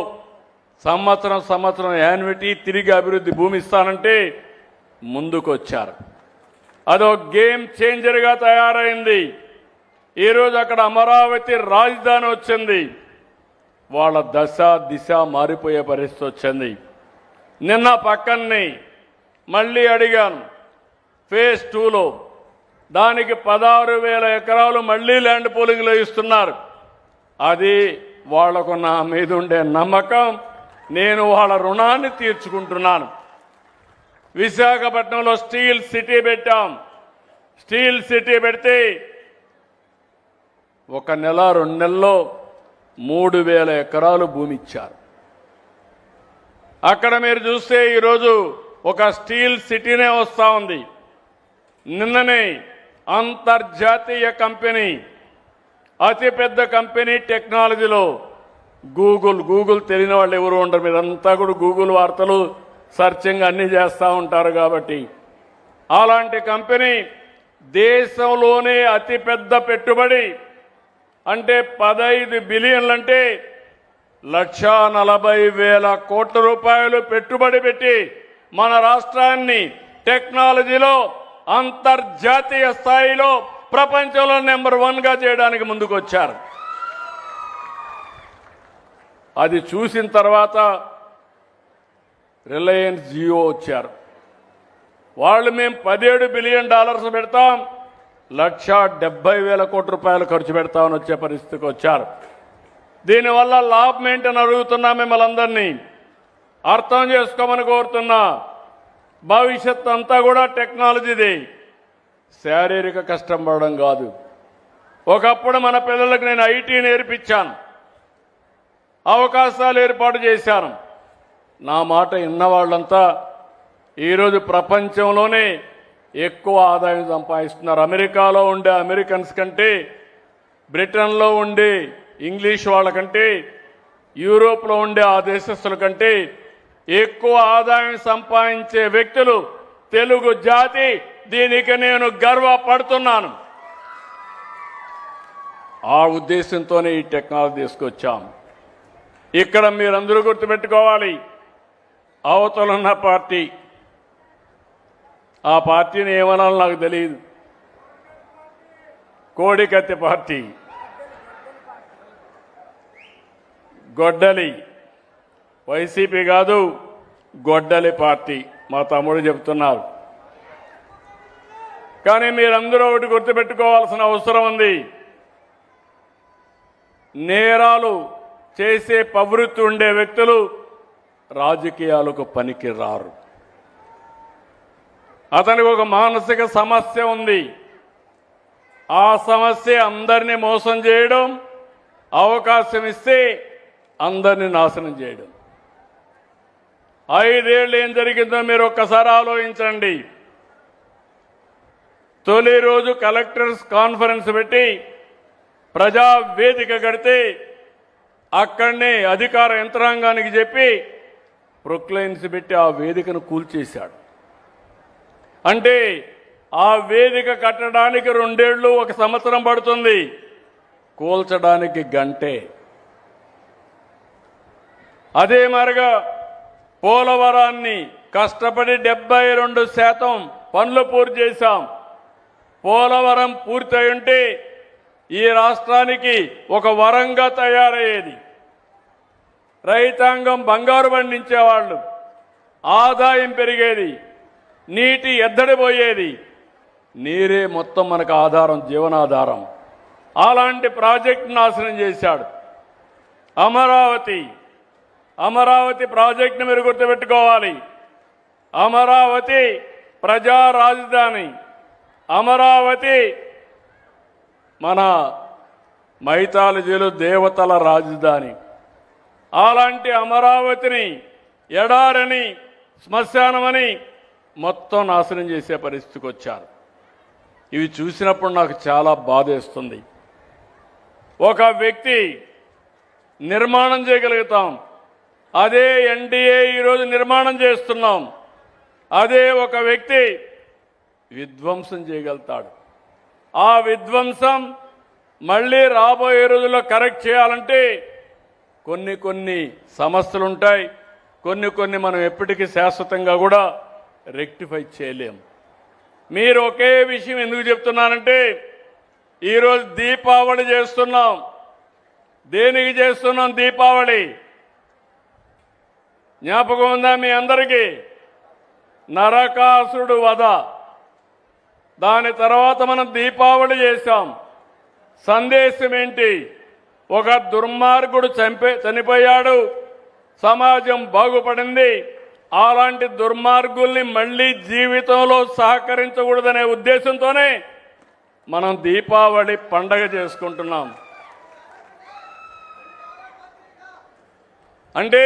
Speaker 1: సంవత్సరం యాన్యుటీ తిరిగి అభివృద్ధి భూమి ఇస్తానంటే ముందుకొచ్చారు. అదో గేమ్ చేంజర్గా తయారైంది. ఈరోజు అక్కడ అమరావతి రాజధాని వచ్చింది. వాళ్ళ దశ దిశ మారిపోయే పరిస్థితి వచ్చింది. నిన్న పక్కన్ని మళ్ళీ అడిగాను. ఫేజ్ 2లో దానికి 16,000 ఎకరాలు మళ్ళీ ల్యాండ్ పూలింగ్లో ఇస్తున్నారు. అది వాళ్లకు నా మీద ఉండే నమ్మకం. నేను వాళ్ళ రుణాన్ని తీర్చుకుంటున్నాను. విశాఖపట్నంలో స్టీల్ సిటీ పెట్టాం. స్టీల్ సిటీ పెడితే 1 నెల 2 నెలల్లో 3,000 ఎకరాలు భూమి ఇచ్చారు. అక్కడ మీరు చూస్తే ఈరోజు ఒక స్టీల్ సిటీనే వస్తూ ఉంది. నిన్ననే అంతర్జాతీయ కంపెనీ, అతిపెద్ద కంపెనీ టెక్నాలజీలో గూగుల్ తెలియని వాళ్ళు ఎవరు ఉండరు. మీరంతా కూడా గూగుల్ వార్తలు సర్చింగ్ అన్నీ చేస్తూ ఉంటారు కాబట్టి అలాంటి కంపెనీ దేశంలోనే అతిపెద్ద పెట్టుబడి అంటే 15 బిలియన్లు అంటే 1,40,000 కోట్ల రూపాయలు పెట్టుబడి పెట్టి మన రాష్ట్రాన్ని టెక్నాలజీలో అంతర్జాతీయ స్థాయిలో ప్రపంచంలో నెంబర్ 1గా చేయడానికి ముందుకొచ్చారు. అది చూసిన తర్వాత రిలయన్స్ జియో వచ్చారు. వాళ్ళు మేము $17 బిలియన్ పెడతాం, 1,70,000 కోట్ల రూపాయలు ఖర్చు పెడతామని వచ్చే పరిస్థితికి వచ్చారు. దీనివల్ల లాభం ఏంటని అడుగుతున్నా. మిమ్మల్ని అందరినీ అర్థం చేసుకోమని కోరుతున్నా. భవిష్యత్ అంతా కూడా టెక్నాలజీది. శారీరక కష్టం పడడం కాదు. ఒకప్పుడు మన పిల్లలకు నేను ఐటీ నేర్పించాను, అవకాశాలు ఏర్పాటు చేశాను. నా మాట విన్నవాళ్ళంతా ఈరోజు ప్రపంచంలోనే ఎక్కువ ఆదాయం సంపాదిస్తున్నారు. అమెరికాలో ఉండే అమెరికన్స్ కంటే, బ్రిటన్లో ఉండే ఇంగ్లీష్ వాళ్ళకంటే, యూరోప్లో ఉండే ఆ దేశస్తుల కంటే ఎక్కువ ఆదాయం సంపాదించే వ్యక్తులు తెలుగు జాతి. దీనికి నేను గర్వపడుతున్నాను. ఆ ఉద్దేశంతోనే ఈ టెక్నాలజీ తీసుకొచ్చాం. ఇక్కడ మీరందరూ గుర్తుపెట్టుకోవాలి, అవతలున్న పార్టీ, ఆ పార్టీని ఏమనాలో నాకు తెలియదు, కోడికత్తి పార్టీ, గొడ్డలి, వైసీపీ కాదు గొడ్డలి పార్టీ మా తమ్ముడు చెప్తున్నారు. కానీ మీరందరూ ఒకటి గుర్తుపెట్టుకోవాల్సిన అవసరం ఉంది. నేరాలు చేసే ప్రవృత్తి ఉండే వ్యక్తులు రాజకీయాలకు పనికి రారు. అతనికి ఒక మానసిక సమస్య ఉంది. ఆ సమస్య అందరినీ మోసం చేయడం, అవకాశం ఇస్తే అందరినీ నాశనం చేయడం. 5 ఏళ్ళు ఏం జరిగిందో మీరు ఒక్కసారి ఆలోచించండి. తొలి రోజు కలెక్టర్స్ కాన్ఫరెన్స్ పెట్టి ప్రజా వేదిక కడితే అక్కడనే అధికార యంత్రాంగానికి చెప్పి ప్రొక్లైన్స్ పెట్టి ఆ వేదికను కూల్చేశాడు. అంటే ఆ వేదిక కట్టడానికి 2 ఏళ్ళు 1 సంవత్సరం పడుతుంది, కూల్చడానికి గంటే. అదే మరిగా పోలవరాన్ని కష్టపడి 72% పనులు పూర్తి చేశాం. పోలవరం పూర్తయి ఉంటే ఈ రాష్ట్రానికి ఒక వరంగా తయారయ్యేది. రైతాంగం బంగారు పండించేవాళ్ళు, ఆదాయం పెరిగేది, నీటి ఎద్దడిపోయేది. నీరే మొత్తం మనకు ఆధారం, జీవనాధారం. అలాంటి ప్రాజెక్టు నాశనం చేశాడు. అమరావతి ప్రాజెక్టును మీరు గుర్తుపెట్టుకోవాలి. అమరావతి ప్రజా రాజధాని, అమరావతి మన మైథాలజీలో దేవతల రాజధాని. అలాంటి అమరావతిని ఎడారని, శ్మశానమని మొత్తం నాశనం చేసే పరిస్థితికి వచ్చారు. ఇవి చూసినప్పుడు నాకు చాలా బాధేస్తుంది. ఒక వ్యక్తి నిర్మాణం చేయగలుగుతాం, అదే ఎన్డీఏ ఈరోజు నిర్మాణం చేస్తున్నాం. అదే ఒక వ్యక్తి విధ్వంసం చేయగలుగుతాడు. ఆ విధ్వంసం మళ్ళీ రాబోయే రోజుల్లో కరెక్ట్ చేయాలంటే కొన్ని సమస్యలు ఉంటాయి, కొన్ని మనం ఎప్పటికీ శాశ్వతంగా కూడా రెక్టిఫై చేయలేం. మీరు ఒకే విషయం ఎందుకు చెప్తున్నానంటే, ఈరోజు దీపావళి చేస్తున్నాం. దేనికి చేస్తున్నాం దీపావళి? జ్ఞాపకం ఉందా మీ అందరికీ? నరకాసురుడు వధ. దాని తర్వాత మనం దీపావళి చేశాం. సందేశం ఏంటి? ఒక దుర్మార్గుడు చనిపోయాడు, సమాజం బాగుపడింది. అలాంటి దుర్మార్గుల్ని మళ్లీ జీవితంలో సహకరించకూడదనే ఉద్దేశంతోనే మనం దీపావళి పండగ చేసుకుంటున్నాం. అంటే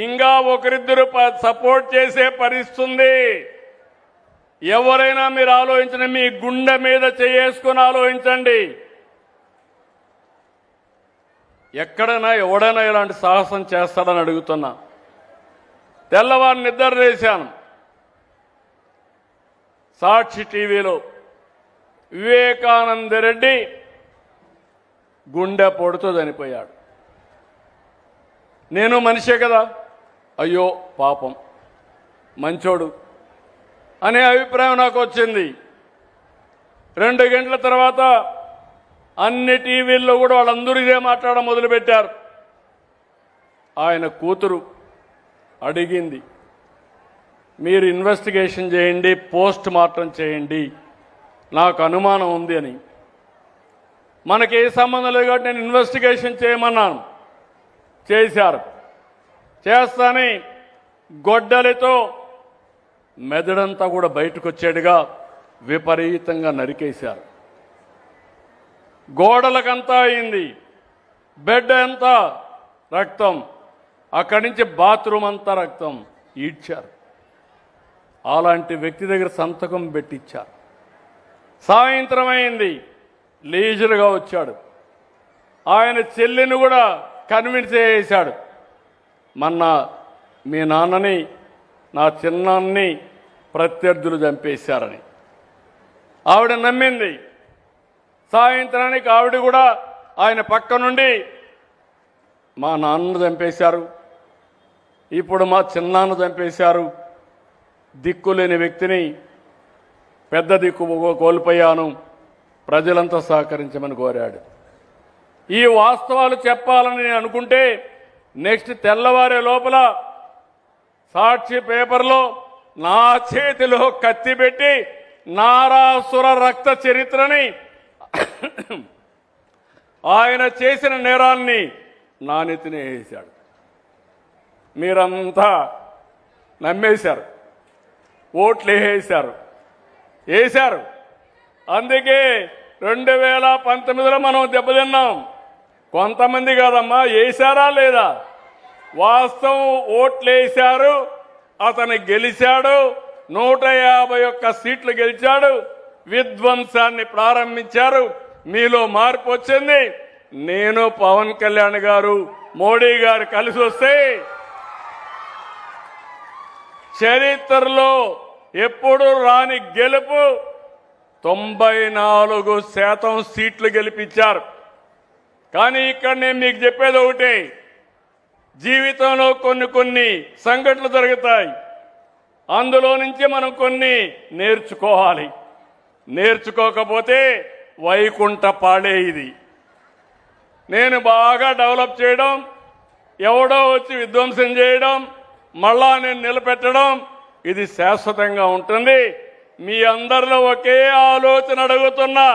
Speaker 1: ఇంకా ఒకరిద్దరు సపోర్ట్ చేసే పరిస్థితి. ఎవరైనా మీరు ఆలోచించండి, మీ గుండె మీద చేసుకుని ఆలోచించండి. ఎక్కడైనా ఎవడైనా ఇలాంటి సాహసం చేస్తాడని అడుగుతున్నా. తెల్లవారు నిద్ర లేశాను, సాక్షి టీవీలో వివేకానంద రెడ్డి గుండె పొడుతో చనిపోయాడు. నేను మనిషే కదా, అయ్యో పాపం మంచోడు అనే అభిప్రాయం నాకు వచ్చింది. 2 గంటల తర్వాత అన్ని టీవీల్లో కూడా వాళ్ళందరూ ఇదే మాట్లాడడం మొదలుపెట్టారు. ఆయన కూతురు అడిగింది, మీరు ఇన్వెస్టిగేషన్ చేయండి, పోస్ట్ మార్టం చేయండి, నాకు అనుమానం ఉంది అని. మనకి ఏ సంబంధం లేదు కాబట్టి నేను ఇన్వెస్టిగేషన్ చేయమన్నాను. చేశారు. చేస్తానే గొడ్డలితో మెదడంతా కూడా బయటకు వచ్చేట్టుగా విపరీతంగా నరికేశారు. గోడలకంతా అయింది, బెడ్ అంతా రక్తం, అక్కడి నుంచి బాత్రూమ్ అంతా రక్తం ఈడ్చారు. అలాంటి వ్యక్తి దగ్గర సంతకం పెట్టించారు. సాయంత్రం అయింది, లీజర్గా వచ్చాడు. ఆయన చెల్లిని కూడా కన్విన్స్ చేశాడు, మొన్న మీ నాన్నని నా చిన్నాన్ని ప్రత్యర్థులు చంపేశారని. ఆవిడ నమ్మింది. సాయంత్రానికి ఆవిడ కూడా ఆయన పక్క నుండి మా నాన్నను చంపేశారు, ఇప్పుడు మా చిన్నాన్న చంపేశారు, దిక్కులేని వ్యక్తిని పెద్ద దిక్కు కోల్పోయాను, ప్రజలంతా సహకరించమని కోరాడు. ఈ వాస్తవాలు చెప్పాలని నేను అనుకుంటే నెక్స్ట్ తెల్లవారే లోపల సాక్షి పేపర్లో నా చేతిలో కత్తి పెట్టి నారాసుర రక్త చరిత్రని ఆయన చేసిన నేరాన్ని నా నెత్తిన వేశాడు. మీరంతా నమ్మేశారు, ఓట్లు వేశారు. అందుకే 2019లో మనం దెబ్బతిన్నాం. కొంతమంది కాదమ్మా, వేశారా లేదా? వాస్తవం ఓట్లేశారు, అతను గెలిచాడు, 151 సీట్లు గెలిచాడు, విధ్వంసాన్ని ప్రారంభించారు. మీలో మార్పు వచ్చింది. నేను పవన్ కళ్యాణ్ గారు మోడీ గారు కలిసి వస్తే చరిత్రలో ఎప్పుడు రాని గెలుపు 94% సీట్లు గెలిపించారు. కానీ ఇక్కడ నేను మీకు చెప్పేది ఒకటే, జీవితంలో కొన్ని సంఘటనలు జరుగుతాయి, అందులో నుంచి మనం కొన్ని నేర్చుకోవాలి. నేర్చుకోకపోతే వైకుంఠ పాడే ఇది. నేను బాగా డెవలప్ చేయడం, ఎవడో వచ్చి విధ్వంసం చేయడం, మళ్ళా నేను నిలబెట్టడం, ఇది శాశ్వతంగా ఉంటుంది. మీ అందరిలో ఒకే ఆలోచన అడుగుతున్నా,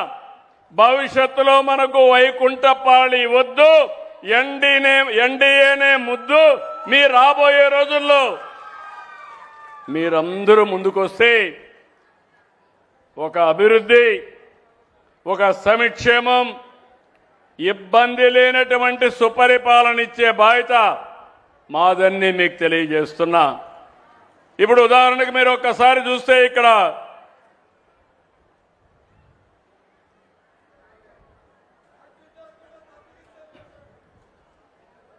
Speaker 1: భవిష్యత్తులో మనకు వైకుంఠ పాళి వద్దు, ఎన్డీఏనే ముద్దు. మీ రాబోయే రోజుల్లో మీరందరూ ముందుకొస్తే ఒక అభివృద్ధి, ఒక సంక్షేమం, ఇబ్బంది లేనటువంటి సుపరిపాలన ఇచ్చే బాధ్యత మాదన్నీ మీకు తెలియజేస్తున్నా. ఇప్పుడు ఉదాహరణకు మీరు ఒక్కసారి చూస్తే ఇక్కడ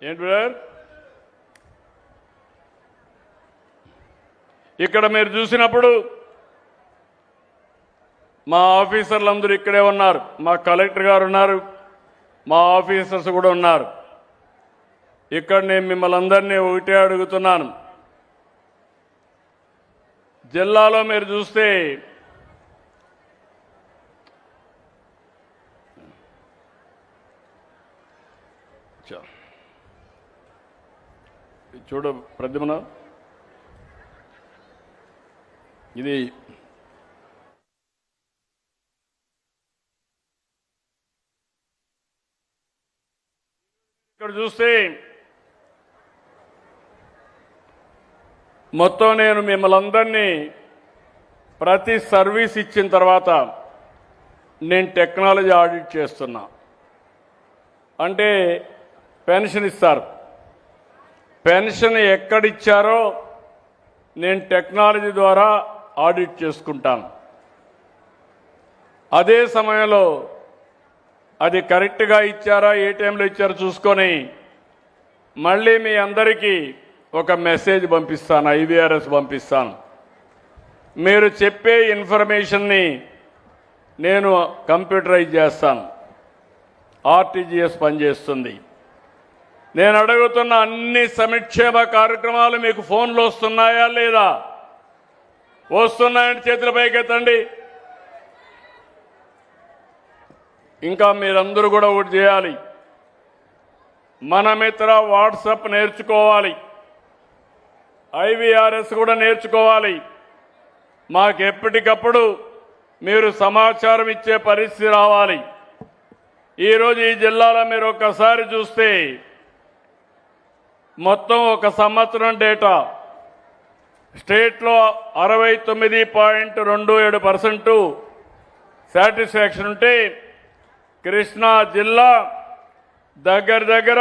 Speaker 1: ఏంటి బ్రదర్, ఇక్కడ మీరు చూసినప్పుడు మా ఆఫీసర్లందరూ ఇక్కడే ఉన్నారు, మా కలెక్టర్ గారు ఉన్నారు, మా ఆఫీసర్స్ కూడా ఉన్నారు. ఇక్కడ నేను మిమ్మల్ని అందరినీ ఒకటే అడుగుతున్నాను, జిల్లాలో మీరు చూస్తే చూడు ప్రద్యుమ్న, ఇది ఇక్కడ చూస్తే మొత్తం నేను మిమ్మల్ని అందరినీ ప్రతి సర్వీస్ ఇచ్చిన తర్వాత నేను టెక్నాలజీ ఆడిట్ చేస్తున్నా. అంటే పెన్షన్ ఇస్తారు, పెన్షన్ ఎక్కడిచ్చారో నేను టెక్నాలజీ ద్వారా ఆడిట్ చేసుకుంటాను. అదే సమయంలో అది కరెక్ట్గా ఇచ్చారా, ఏ టైంలో ఇచ్చారో చూసుకొని మళ్ళీ మీ అందరికీ ఒక మెసేజ్ పంపిస్తాను, IVRS పంపిస్తాను. మీరు చెప్పే ఇన్ఫర్మేషన్ని నేను కంప్యూటరైజ్ చేస్తాను, RTGS పనిచేస్తుంది. నేను అడుగుతున్న అన్ని సంక్షేమ కార్యక్రమాలు మీకు ఫోన్లో వస్తున్నాయా లేదా? వస్తున్నాయని చేతుల పైకెత్తండి. ఇంకా మీరందరూ కూడా ఒకటి చేయాలి, మన మిత్ర వాట్సాప్ నేర్చుకోవాలి, IVRS కూడా నేర్చుకోవాలి. మాకు ఎప్పటికప్పుడు మీరు సమాచారం ఇచ్చే పరిస్థితి రావాలి. ఈరోజు ఈ జిల్లాలో మీరు ఒక్కసారి చూస్తే మొత్తం ఒక సంవత్సరం డేటా స్టేట్లో 69.27% సాటిస్ఫాక్షన్ ఉంటే కృష్ణా జిల్లా దగ్గర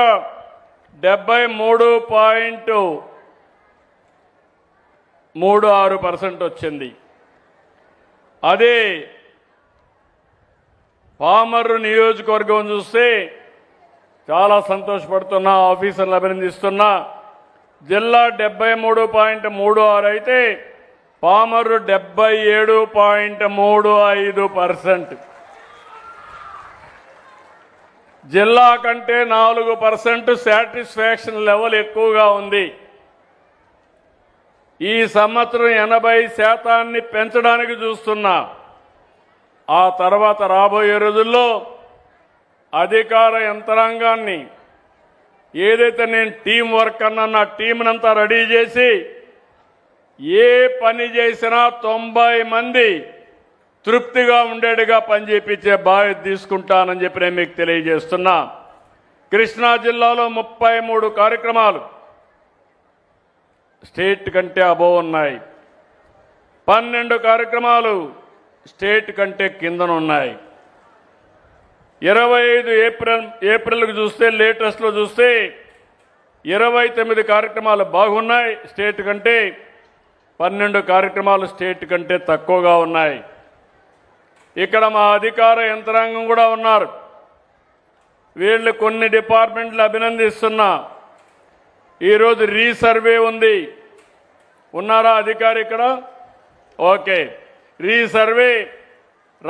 Speaker 1: 73.36% వచ్చింది. అదే పామర్రు నియోజకవర్గం చూస్తే చాలా సంతోషపడుతున్నా, ఆఫీసర్లు అభినందిస్తున్నా. జిల్లా 73.36 అయితే పామర్రు 77.35%. జిల్లా కంటే 4% సాటిస్ఫాక్షన్ లెవెల్ ఎక్కువగా ఉంది. ఈ సంవత్సరం 80% పెంచడానికి చూస్తున్నా. ఆ తర్వాత రాబోయే రోజుల్లో అధికార యంత్రాంగాన్ని ఏదైతే నేను టీం వర్క్ అన్నా నా టీంనంతా రెడీ చేసి ఏ పని చేసినా 90 మంది తృప్తిగా ఉండేట్టుగా పనిచేయించే బాధ్యత తీసుకుంటానని చెప్పి నేను మీకు తెలియజేస్తున్నా. కృష్ణా జిల్లాలో 33 కార్యక్రమాలు స్టేట్ కంటే అబోవ్ ఉన్నాయి. 12 కార్యక్రమాలు స్టేట్ కంటే కిందనున్నాయి. 25 ఏప్రిల్కి చూస్తే లేటెస్ట్లో చూస్తే 29 కార్యక్రమాలు బాగున్నాయి స్టేట్ కంటే. 12 కార్యక్రమాలు స్టేట్ కంటే తక్కువగా ఉన్నాయి. ఇక్కడ మా అధికార యంత్రాంగం కూడా ఉన్నారు. వీళ్ళు కొన్ని డిపార్ట్మెంట్లు అభినందిస్తున్నా. ఈరోజు రీసర్వే ఉంది. ఉన్నారా అధికారి ఇక్కడ? ఓకే. రీసర్వే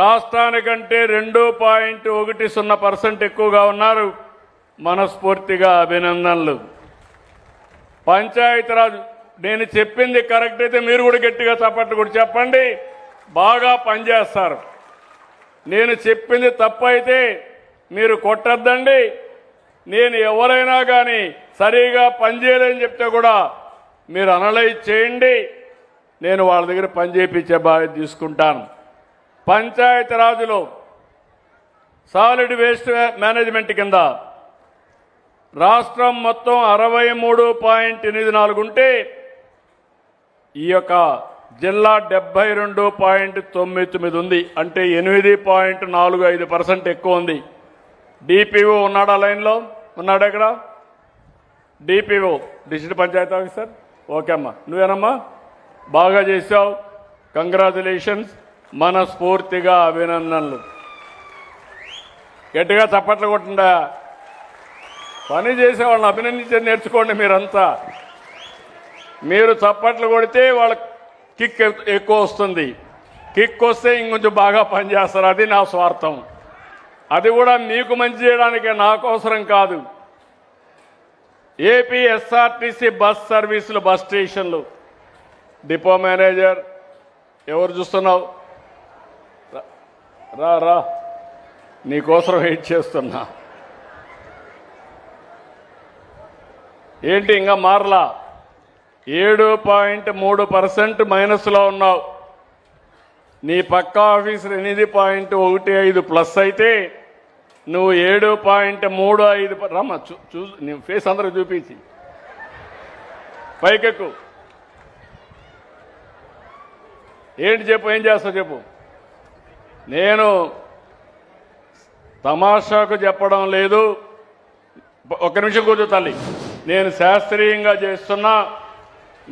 Speaker 1: రాష్ట్రానికంటే 2.10% ఎక్కువగా ఉన్నారు. మనస్ఫూర్తిగా అభినందనలు. పంచాయతీరాజ్ నేను చెప్పింది కరెక్ట్ అయితే మీరు కూడా గట్టిగా చప్పట్లు కూడా చెప్పండి. బాగా పనిచేస్తారు. నేను చెప్పింది తప్పు అయితే మీరు కొట్టద్దండి. నేను ఎవరైనా కానీ సరిగా పనిచేయలేని చెప్తే కూడా మీరు అనలైజ్ చేయండి. నేను వాళ్ళ దగ్గర పని చేయించే బాధ్యత తీసుకుంటాను. పంచాయతీరాజ్లో సాలిడ్ వేస్ట్ మేనేజ్మెంట్ కింద రాష్ట్రం మొత్తం 63.84 ఉంటే ఈ యొక్క జిల్లా 72.99 ఉంది. అంటే 8.45% ఎక్కువ ఉంది. డిపిఓ ఉన్నాడా లైన్లో? ఉన్నాడా ఇక్కడ? DPO district panchayati officer. Okay అమ్మా, నువ్వేనమ్మా, బాగా చేశావు. కంగ్రాచులేషన్స్. మనస్ఫూర్తిగా అభినందనలు. గట్టిగా చప్పట్లు కొట్టుండా. పని చేసే వాళ్ళని అభినందించేది నేర్చుకోండి మీరంతా. మీరు చప్పట్లు కొడితే వాళ్ళ కిక్ ఎక్కువ వస్తుంది. కిక్ వస్తే ఇంకొంచెం బాగా పనిచేస్తారు. అది నా స్వార్థం. అది కూడా మీకు మంచి చేయడానికే, నా కోసరం కాదు. ఏపీ ఎస్ఆర్టీసీ బస్ సర్వీసులు, బస్ స్టేషన్లు డిపో మేనేజర్ ఎవరు చూస్తున్నావు? రా రా, నీకోసం వెయిట్ చేస్తున్నా. ఏంటి ఇంకా మారలా? 7.3% మైనస్లో ఉన్నావు. నీ పక్క ఆఫీసర్ 8.15 ప్లస్ అయితే నువ్వు 7.35. రమ్మ నీ ఫేస్ అందరూ చూపించి పైకెక్కు. ఏంటి చెప్పు, ఏం చేస్తావు చెప్పు. నేను తమాషాకు చెప్పడం లేదు. ఒక్క నిమిషం కూర్చో తల్లి. నేను శాస్త్రీయంగా చేస్తున్నా.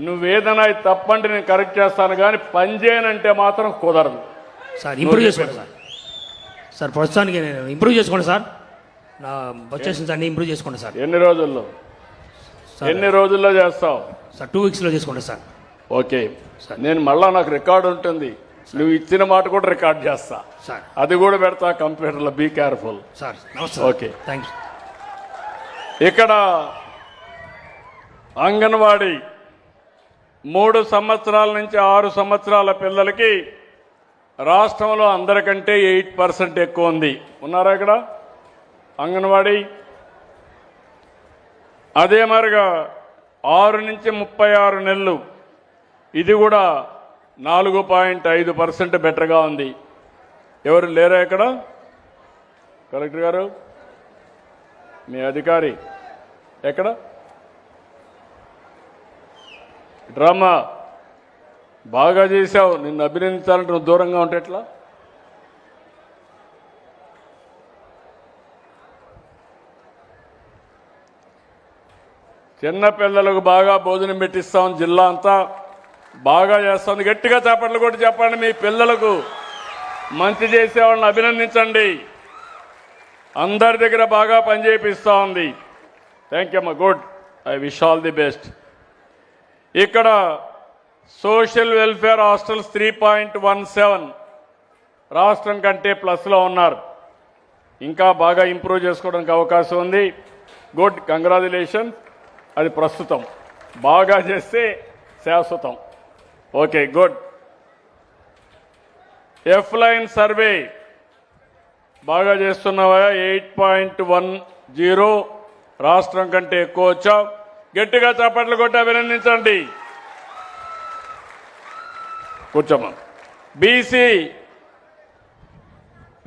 Speaker 1: నువ్వేదైనా తప్పంటే నేను కరెక్ట్ చేస్తాను, కానీ పని చేయనంటే మాత్రం కుదరదు.
Speaker 2: సార్ ఇంప్రూవ్ చేసుకోండి సార్. సార్ ప్రస్తుతానికి నేను ఇంప్రూవ్ చేసుకోండి సార్. నా వచ్చేసింది అన్ని ఇంప్రూవ్ చేసుకోండి సార్.
Speaker 1: ఎన్ని రోజుల్లో చేస్తావు
Speaker 2: సార్? 2 వీక్స్లో చేసుకోండి సార్.
Speaker 1: Okay sir. నేను మళ్ళా నాకు రికార్డు ఉంటుంది. నువ్వు ఇచ్చిన మాట కూడా రికార్డ్ చేస్తా
Speaker 2: సార్.
Speaker 1: అది కూడా పెడతా కంప్యూటర్లో. Be careful
Speaker 2: sir. నమస్తే.
Speaker 1: Okay,
Speaker 2: thank you.
Speaker 1: ఇక్కడ అంగన్వాడీ 3 సంవత్సరాల నుంచి 6 సంవత్సరాల పిల్లలకి రాష్ట్రంలో అందరికంటే 8% ఎక్కువ ఉంది. ఉన్నారా ఇక్కడ అంగన్వాడీ? అదే మరిగా 6 నుంచి 36 నెలలు, ఇది కూడా 4.5% బెటర్గా ఉంది. ఎవరు లేరా ఇక్కడ? కలెక్టర్ గారు, మీ అధికారి ఎక్కడ? డ్రామా బాగా చేశావు. నిన్ను అభినందించాలంటే నువ్వు దూరంగా ఉంటే ఎట్లా? చిన్న పిల్లలకు బాగా భోజనం పెట్టిస్తాం. జిల్లా అంతా బాగా చేస్తుంది. గట్టిగా చప్పట్లు కొట్టి చెప్పండి. మీ పిల్లలకు మంచి చేసే వాళ్ళని అభినందించండి. అందరి దగ్గర బాగా పనిచేపిస్తూ ఉంది. థ్యాంక్ యూ అమ్మా. Good. I wish all the best. ఇక్కడ సోషల్ వెల్ఫేర్ హాస్టల్స్ 3.17 రాష్ట్రం కంటే ప్లస్లో ఉన్నారు. ఇంకా బాగా ఇంప్రూవ్ చేసుకోవడానికి అవకాశం ఉంది. గుడ్. కంగ్రాచులేషన్. అది ప్రస్తుతం. బాగా చేస్తే శాశ్వతం. Okay, good. F line survey బాగా చేస్తున్నావా? 8.10 రాష్ట్రం కంటే ఎక్కువ వచ్చావు. గట్టిగా చప్పట్లు కొట్టి అభినందించండి. కూర్చోమ్మా. బీసీ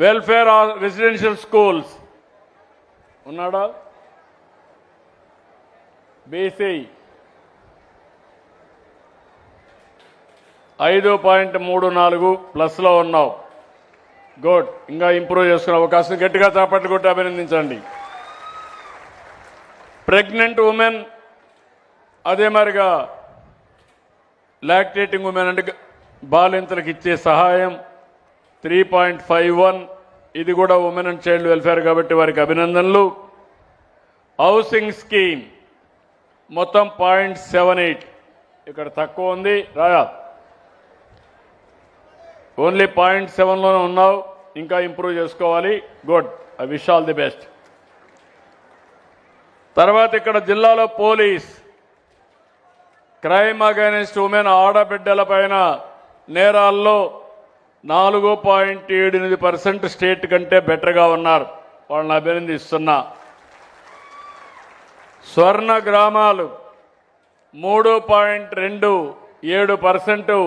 Speaker 1: వెల్ఫేర్ రెసిడెన్షియల్ స్కూల్స్ ఉన్నాడా? బీసీ 5.34 ప్లస్లో ఉన్నావు. గుడ్. ఇంకా ఇంప్రూవ్ చేసుకునే అవకాశం. గట్టిగా చప్పట్లు కొట్టి అభినందించండి. ప్రెగ్నెంట్ ఉమెన్, అదే మరిగా లాక్టేటింగ్ ఉమెన్ అంటే బాలింతలకు ఇచ్చే సహాయం 3.51. ఇది కూడా ఉమెన్ అండ్ చైల్డ్ వెల్ఫేర్ కాబట్టి వారికి అభినందనలు. హౌసింగ్ స్కీమ్ మొత్తం 0.78. ఇక్కడ తక్కువ ఉంది. రాయా ఓన్లీ 0.7లోనే ఉన్నావు. ఇంకా ఇంప్రూవ్ చేసుకోవాలి. Good. I wish all the best. తర్వాత ఇక్కడ జిల్లాలో పోలీస్ క్రైమ్ అగైనెస్ట్ ఉమెన్, ఆడబిడ్డల పైన నేరాల్లో 4.78% స్టేట్ కంటే బెటర్గా ఉన్నారు. వాళ్ళని అభినందిస్తున్నా. స్వర్ణ గ్రామాలు 3.27%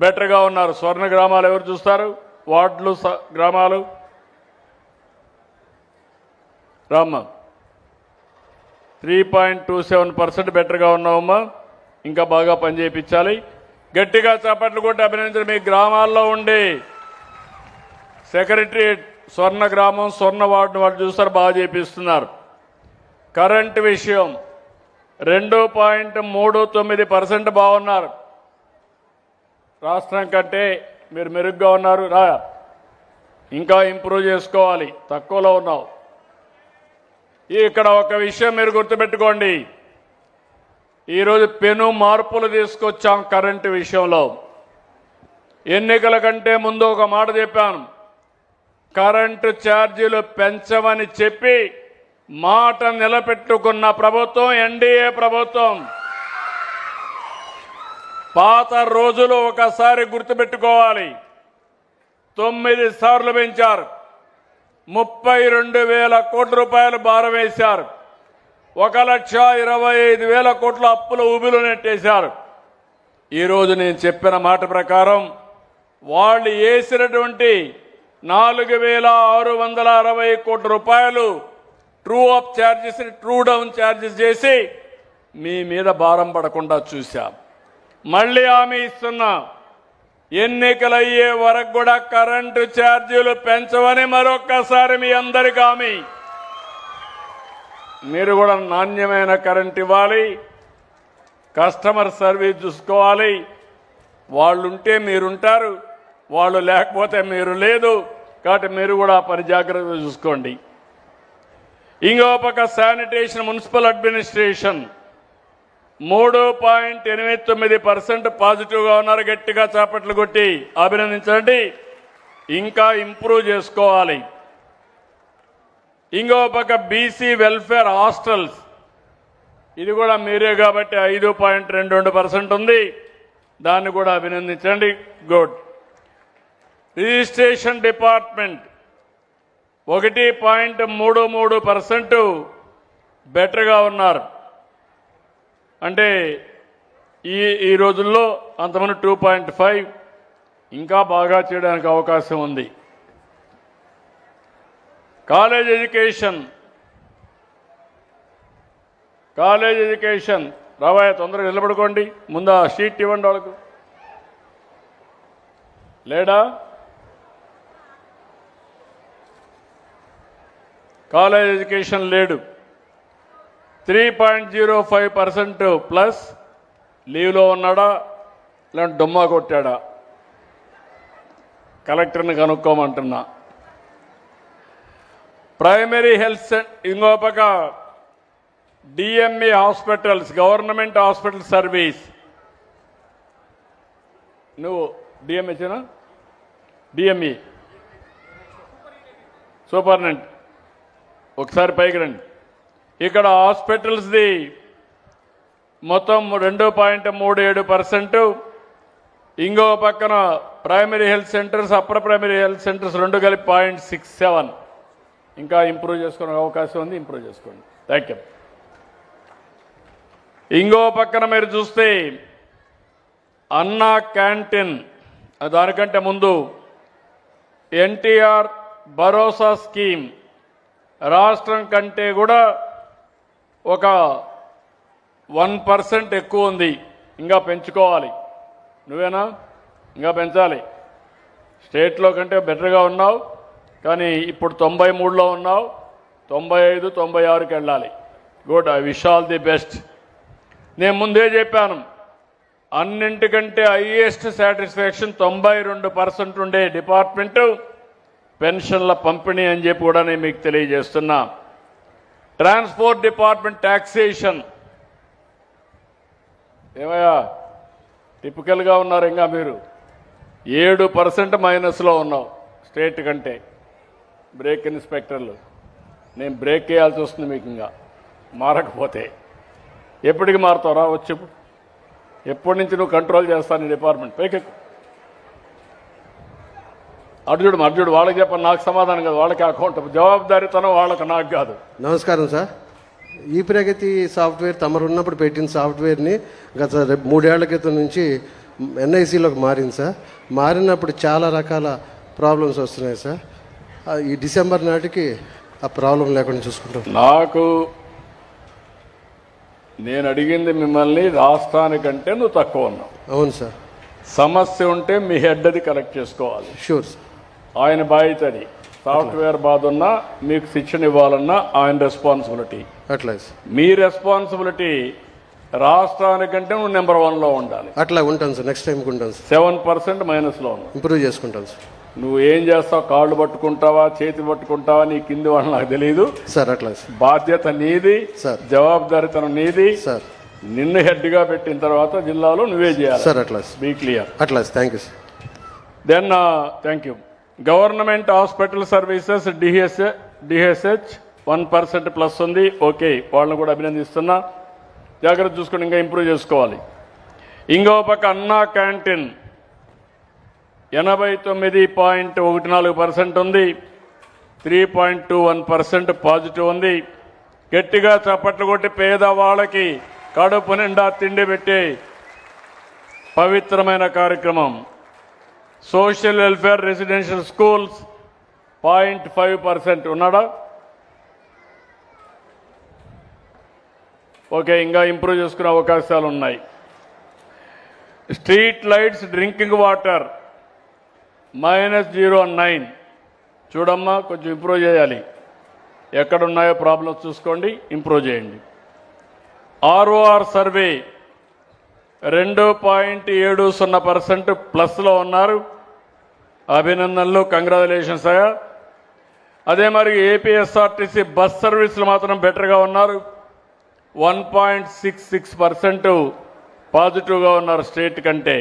Speaker 1: బెటర్గా ఉన్నారు. స్వర్ణ గ్రామాలు ఎవరు చూస్తారు? వార్డులు, గ్రామాలు. రామ్మ 3.27% బెటర్గా ఉన్నావమ్మా. ఇంకా బాగా పనిచేయించాలి. గట్టిగా చప్పట్లు కొట్టి అభినందించండి. మీ గ్రామాల్లో ఉండి సెక్రటరియట్ స్వర్ణ గ్రామం, స్వర్ణ వార్డు వాళ్ళు చూస్తారు, బాగా చేపిస్తున్నారు. కరెంట్ విషయం 2.39% బాగున్నారు. రాష్ట్రం కంటే మీరు మెరుగ్గా ఉన్నారు. రా, ఇంకా ఇంప్రూవ్ చేసుకోవాలి. తక్కువలో ఉన్నావు. ఇక్కడ ఒక విషయం మీరు గుర్తుపెట్టుకోండి. ఈరోజు పెను మార్పులు తీసుకొచ్చాం కరెంటు విషయంలో. ఎన్నికల కంటే ముందు ఒక మాట చెప్పాను. కరెంటు ఛార్జీలు పెంచమని చెప్పి మాట నిలబెట్టుకున్న ప్రభుత్వం ఎన్డీఏ ప్రభుత్వం. పాత రోజులు ఒకసారి గుర్తుపెట్టుకోవాలి. 9 సార్లు పెంచారు. 32,000 కోట్ల రూపాయలు భారం వేశారు. 1,25,000 కోట్ల అప్పుల ఊబిలో నెట్టేశారు. ఈరోజు నేను చెప్పిన మాట ప్రకారం వాళ్ళు వేసినటువంటి 4,660 కోట్ల రూపాయలు true up charges, true down charges చేసి మీ మీద భారం పడకుండా చూశాం. మళ్ళీ హామీ ఇస్తున్నా, ఎన్నికలయ్యే వరకు కూడా కరెంటు ఛార్జీలు పెంచవని మరొక్కసారి మీ అందరికీ హామీ. మీరు కూడా నాణ్యమైన కరెంట్ ఇవ్వాలి. కస్టమర్ సర్వీస్ చూసుకోవాలి. వాళ్ళుంటే మీరుంటారు, వాళ్ళు లేకపోతే మీరు లేదు. కాబట్టి మీరు కూడా పని జాగ్రత్తగా చూసుకోండి. ఇంకో పక్క శానిటేషన్, మున్సిపల్ అడ్మినిస్ట్రేషన్ 3.89% పాజిటివ్గా ఉన్నారు. గట్టిగా చాపట్లు కొట్టి అభినందించండి. ఇంకా ఇంప్రూవ్ చేసుకోవాలి. ఇంకో పక్క బీసీ వెల్ఫేర్ హాస్టల్స్, ఇది కూడా మీరే కాబట్టి 5.22% ఉంది. దాన్ని కూడా అభినందించండి. గుడ్. రిజిస్ట్రేషన్ డిపార్ట్మెంట్ 1.33% బెటర్గా ఉన్నారు. అంటే ఈ రోజుల్లో అంతమంది 2.5 ఇంకా బాగా చేయడానికి అవకాశం ఉంది. కాలేజ్ ఎడ్యుకేషన్ రావాయ, తొందరగా నిలబడుకోండి. ముందు ఆ షీట్ ఇవ్వండి వాళ్ళకు. లేడా? కాలేజ్ ఎడ్యుకేషన్ లేడు. 3.05% ప్లస్ లీవ్లో ఉన్నాడా ఇలాంటి డుమ్మా కొట్టాడా కలెక్టర్ని కనుక్కోమంటున్నా. ప్రైమరీ హెల్త్ ఇంకో పక్క DME hospitals, government hospital service. నువ్వు డిఎంహెచ్నా డిఎంఈ సూపర్నెంట్ ఒకసారి పైకి రండి. ఇక్కడ హాస్పిటల్స్ది మొత్తం 2.37%, ఇంకో పక్కన primary health centres, upper primary health centres రెండు కలిపి 0.67. ఇంకా ఇంప్రూవ్ చేసుకునే అవకాశం ఉంది, ఇంప్రూవ్ చేసుకోండి. Thank you. ఇంకో పక్కన మీరు చూస్తే అన్నా క్యాంటీన్, దానికంటే ముందు ఎన్టీఆర్ భరోసా స్కీమ్ రాష్ట్రం కంటే కూడా ఒక 1% ఎక్కువ ఉంది. ఇంకా పెంచుకోవాలి. నువ్వేనా? ఇంకా పెంచాలి. స్టేట్లో కంటే బెటర్గా ఉన్నావు, కానీ ఇప్పుడు 93లో ఉన్నావు. 95, 96కి వెళ్ళాలి. Good. I wish all the best. నేను ముందే చెప్పాను, అన్నింటికంటే హైయెస్ట్ సాటిస్ఫాక్షన్ 92% ఉండే డిపార్ట్మెంటు పెన్షన్ల పంపిణీ అని చెప్పి కూడా నేను మీకు తెలియజేస్తున్నా. ట్రాన్స్పోర్ట్ డిపార్ట్మెంట్ టాక్సేషన్ ఏమయ్యా టిపికల్గా ఉన్నారు. ఇంకా మీరు 7% మైనస్లో ఉన్నావు స్టేట్ కంటే. బ్రేక్ ఇన్స్పెక్టర్లు నేను బ్రేక్ చేయాల్సి వస్తుంది మీకు. ఇంకా మారకపోతే ఎప్పటికి మారుతారా? వచ్చి ఎప్పటి నుంచి నువ్వు కంట్రోల్ చేస్తాను ఈ డిపార్ట్మెంట్? పైకి అర్జుడు వాళ్ళకి చెప్పండి, నాకు సమాధానం కాదు. వాళ్ళకి అకౌంట్ జవాబుదారీతనం వాళ్ళకి, నాకు కాదు.
Speaker 3: నమస్కారం సార్. ఈ ప్రగతి సాఫ్ట్వేర్ తమరు ఉన్నప్పుడు పెట్టిన సాఫ్ట్వేర్ని గత 3 ఏళ్ల క్రితం నుంచి ఎన్ఐసిలోకి మారింది సార్. మారినప్పుడు చాలా రకాల ప్రాబ్లమ్స్ వస్తున్నాయి సార్. ఈ డిసెంబర్ నాటికి ఆ ప్రాబ్లం లేకుండా చూసుకుంటాం.
Speaker 1: నేను అడిగింది మిమ్మల్ని రాష్ట్రానికంటే నువ్వు తక్కువ ఉన్నావు.
Speaker 3: అవును సార్.
Speaker 1: సమస్య ఉంటే మీ హెడ్ అది కలెక్ట్ చేసుకోవాలి.
Speaker 3: Sure sir.
Speaker 1: ఆయన బాధ్యత అది. సాఫ్ట్వేర్ బాధ ఉన్నా మీకు శిక్షణ ఇవ్వాలన్నా ఆయన రెస్పాన్సిబిలిటీ.
Speaker 3: అట్లా
Speaker 1: మీ రెస్పాన్సిబిలిటీ రాష్ట్రానికంటే నువ్వు నెంబర్ 1లో ఉండాలి.
Speaker 3: అట్లా ఉంటాను సార్. నెక్స్ట్ టైంకి ఉంటాను సార్.
Speaker 1: 7% మైనస్లో ఉన్నావు.
Speaker 3: ఇంప్రూవ్ చేసుకుంటాను సార్.
Speaker 1: నువ్వు ఏం చేస్తావు? కాళ్ళు పట్టుకుంటావా, చేతి పట్టుకుంటావా, నీ కింది వాళ్ళు నాకు తెలియదు
Speaker 3: సార్. అట్లా సార్.
Speaker 1: బాధ్యత నీది
Speaker 3: సార్.
Speaker 1: జవాబుదారీతనం నీది
Speaker 3: సార్.
Speaker 1: నిన్ను హెడ్గా పెట్టిన తర్వాత జిల్లాలో నువ్వే చేయాలి
Speaker 3: సార్. అట్లా
Speaker 1: బీ క్లియర్.
Speaker 3: అట్లా. Thank you sir.
Speaker 1: Then thank you. Government hospital services DHH 1% plus ఉంది. ఓకే, వాళ్ళని కూడా అభినందిస్తున్నా. జాగ్రత్త చూసుకొని ఇంకా ఇంప్రూవ్ చేసుకోవాలి. ఇంకో పక్క అన్నా క్యాంటీన్ 89.14% ఉంది. 3.21% పాజిటివ్ ఉంది. గట్టిగా చప్పట్లు కొట్టి పేదవాళ్ళకి కడుపు నిండా తిండి పెట్టే పవిత్రమైన కార్యక్రమం. సోషల్ వెల్ఫేర్ రెసిడెన్షియల్ స్కూల్స్ 0.5% ఉన్నాడా? ఓకే, ఇంకా ఇంప్రూవ్ చేసుకునే అవకాశాలు ఉన్నాయి. Street lights drinking water -0.9. చూడమ్మా, కొంచెం ఇంప్రూవ్ చేయాలి. ఎక్కడున్నాయో ప్రాబ్లమ్స్ చూసుకోండి, ఇంప్రూవ్ చేయండి. ఆర్ఓఆర్ సర్వే 2.70% ప్లస్లో ఉన్నారు. అభినందనలు, కంగ్రాచులేషన్స్ అయ్యా. అదే మరి ఏపీఎస్ఆర్టీసీ బస్ సర్వీసులు మాత్రం బెటర్గా ఉన్నారు. 1.66% పాజిటివ్గా ఉన్నారు స్టేట్ కంటే.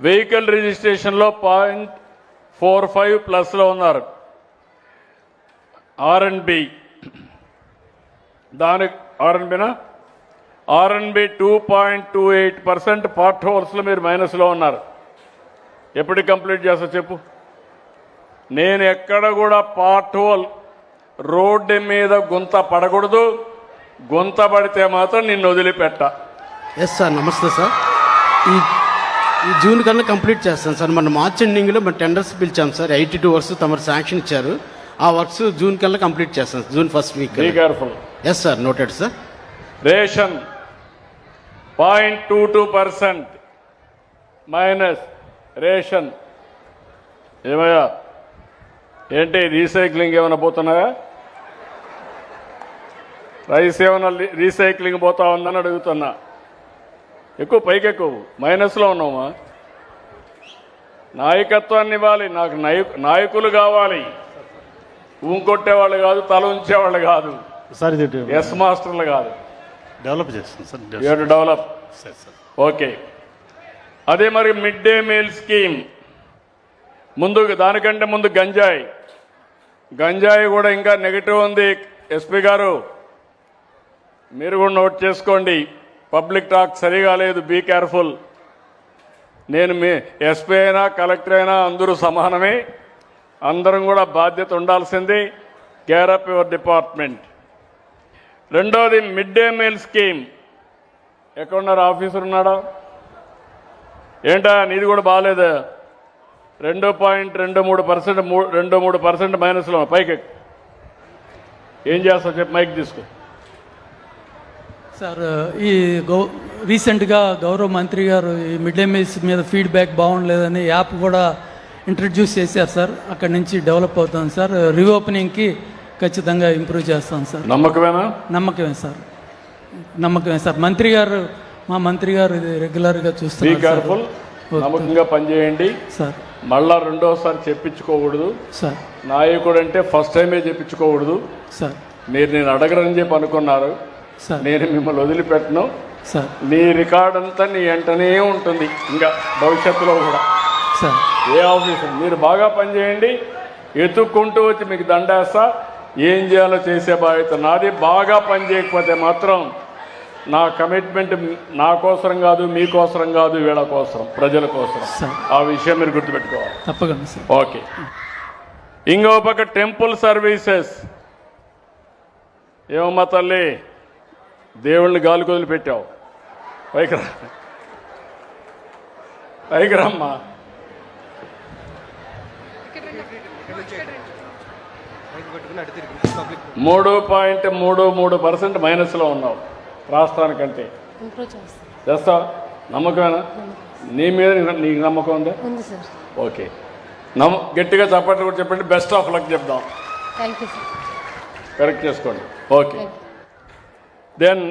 Speaker 1: వెహికల్ రిజిస్ట్రేషన్లో 0.45 ప్లస్లో ఉన్నారు. ఆర్ఎన్బి దానికి ఆర్ఎన్బి 2.28%. పార్ట్ హోల్స్లో మీరు మైనస్లో ఉన్నారు. ఎప్పటికి కంప్లీట్ చేస్తా చెప్పు? నేను ఎక్కడ కూడా పార్ట్ హోల్ రోడ్డు మీద గుంత పడకూడదు. గుంత పడితే మాత్రం నిన్ను వదిలిపెట్ట.
Speaker 4: Yes sir. నమస్తే సార్. ఈ జూన్ కన్నా కంప్లీట్ చేస్తాను సార్. మన మార్చ్ ఎండింగ్లో మన టెండర్స్ పిలిచాం సార్. 82 వర్క్స్ తమరు శాంక్షన్ ఇచ్చారు. ఆ వర్క్స్ జూన్ కల్లా కంప్లీట్ చేస్తాను. June first week.
Speaker 1: Be careful.
Speaker 4: Yes sir. Noted sir.
Speaker 1: Ration 0.22% minus. Ration ఏమయ్యా, ఏంటి రీసైక్లింగ్ ఏమైనా పోతున్నాయా? రైస్ ఏమైనా రీసైక్లింగ్ పోతా ఉందని అడుగుతున్నా. ఎక్కువ పైకి ఎక్కువ మైనస్లో ఉన్నామా? నాయకత్వాన్ని ఇవ్వాలి. నాకు నాయకులు కావాలి. ఊంకొట్టేవాళ్ళు కాదు, తల ఉంచేవాళ్ళు కాదు,
Speaker 5: సార్ ఇది
Speaker 1: ఎస్ మాస్టర్లు కాదు.
Speaker 5: డెవలప్ చేస్తాం సార్.
Speaker 1: You're develop. ఓకే. అదే మరి మిడ్ డే మీల్ స్కీమ్ దానికంటే ముందు గంజాయి కూడా ఇంకా నెగిటివ్ ఉంది. ఎస్పీ గారు మీరు కూడా నోట్ చేసుకోండి. పబ్లిక్ టాక్ సరిగా లేదు, బీ కేర్ఫుల్. నేను మీ ఎస్పీ అయినా కలెక్టర్ అయినా అందరూ సమానమే. అందరం కూడా బాధ్యత ఉండాల్సింది. Care of your department. రెండోది మిడ్ డే మీల్ స్కీమ్. ఎక్కడున్నారు? ఆఫీసర్ ఉన్నాడా? ఏంటా నీది కూడా బాగాలేదా? 2.23%, 2-3% మైనస్లో పైకి. ఏం చేస్తావు చెప్పు, మైక్ తీసుకో.
Speaker 6: సార్ ఈ రీసెంట్గా గౌరవ మంత్రి గారు ఈ మిడ్ డే మీల్స్ మీద ఫీడ్బ్యాక్ బాగుండలేదని యాప్ కూడా ఇంట్రడ్యూస్ చేశారు సార్. అక్కడి నుంచి డెవలప్ అవుతుంది సార్. రీఓపెనింగ్కి ఖచ్చితంగా ఇంప్రూవ్ చేస్తాం సార్.
Speaker 1: నమ్మకమేనా?
Speaker 6: నమ్మకమే సార్. మా మంత్రి గారు ఇది రెగ్యులర్గా
Speaker 1: బీ
Speaker 6: చూస్తున్నారు
Speaker 1: కేర్ఫుల్. నమ్మకంగా పనిచేయండి
Speaker 6: సార్.
Speaker 1: మళ్ళా రెండోసారి చెప్పించుకోకూడదు
Speaker 6: సార్.
Speaker 1: నాయకుడు అంటే ఫస్ట్ టైమే చెప్పించుకోకూడదు
Speaker 6: సార్.
Speaker 1: మీరు నేను అడగరని చెప్పి అనుకున్నారు.
Speaker 6: సార్.
Speaker 1: నేను మిమ్మల్ని వదిలిపెట్టను.
Speaker 6: సార్.
Speaker 1: నీ రికార్డ్ అంతా నీ వెంటనే ఉంటుంది ఇంకా భవిష్యత్తులో కూడా.
Speaker 6: సార్.
Speaker 1: ఏ ఆఫీసర్ మీరు బాగా పనిచేయండి. ఎత్తుక్కుంటూ వచ్చి మీకు దండేస్తా. ఏం చేయాలో చేసే బాధ్యత నాది. బాగా పనిచేయకపోతే మాత్రం నా కమిట్మెంట్ నా కోసరం కాదు, మీకోసరం కాదు, వీళ్ళ కోసం, ప్రజల కోసం. ఆ విషయం మీరు గుర్తుపెట్టుకోవాలి.
Speaker 6: తప్పకుండా సార్.
Speaker 1: ఓకే. ఇంకో పక్క టెంపుల్ సర్వీసెస్. ఏమమ్మా తల్లి, దేవుళ్ళని గాలి కొదిలి పెట్టావు. పైకి రమ్మా. 3.33% మైనస్లో ఉన్నావు రాష్ట్రానికంటే. చేస్తా? నమ్మకమేనా? నీ మీద నీకు నమ్మకం ఉందా? ఓకే. గట్టిగా చెప్పండి కూడా చెప్పండి. బెస్ట్ ఆఫ్ లక్ చెప్దాం. కరెక్ట్ చేసుకోండి. ఓకే. దెన్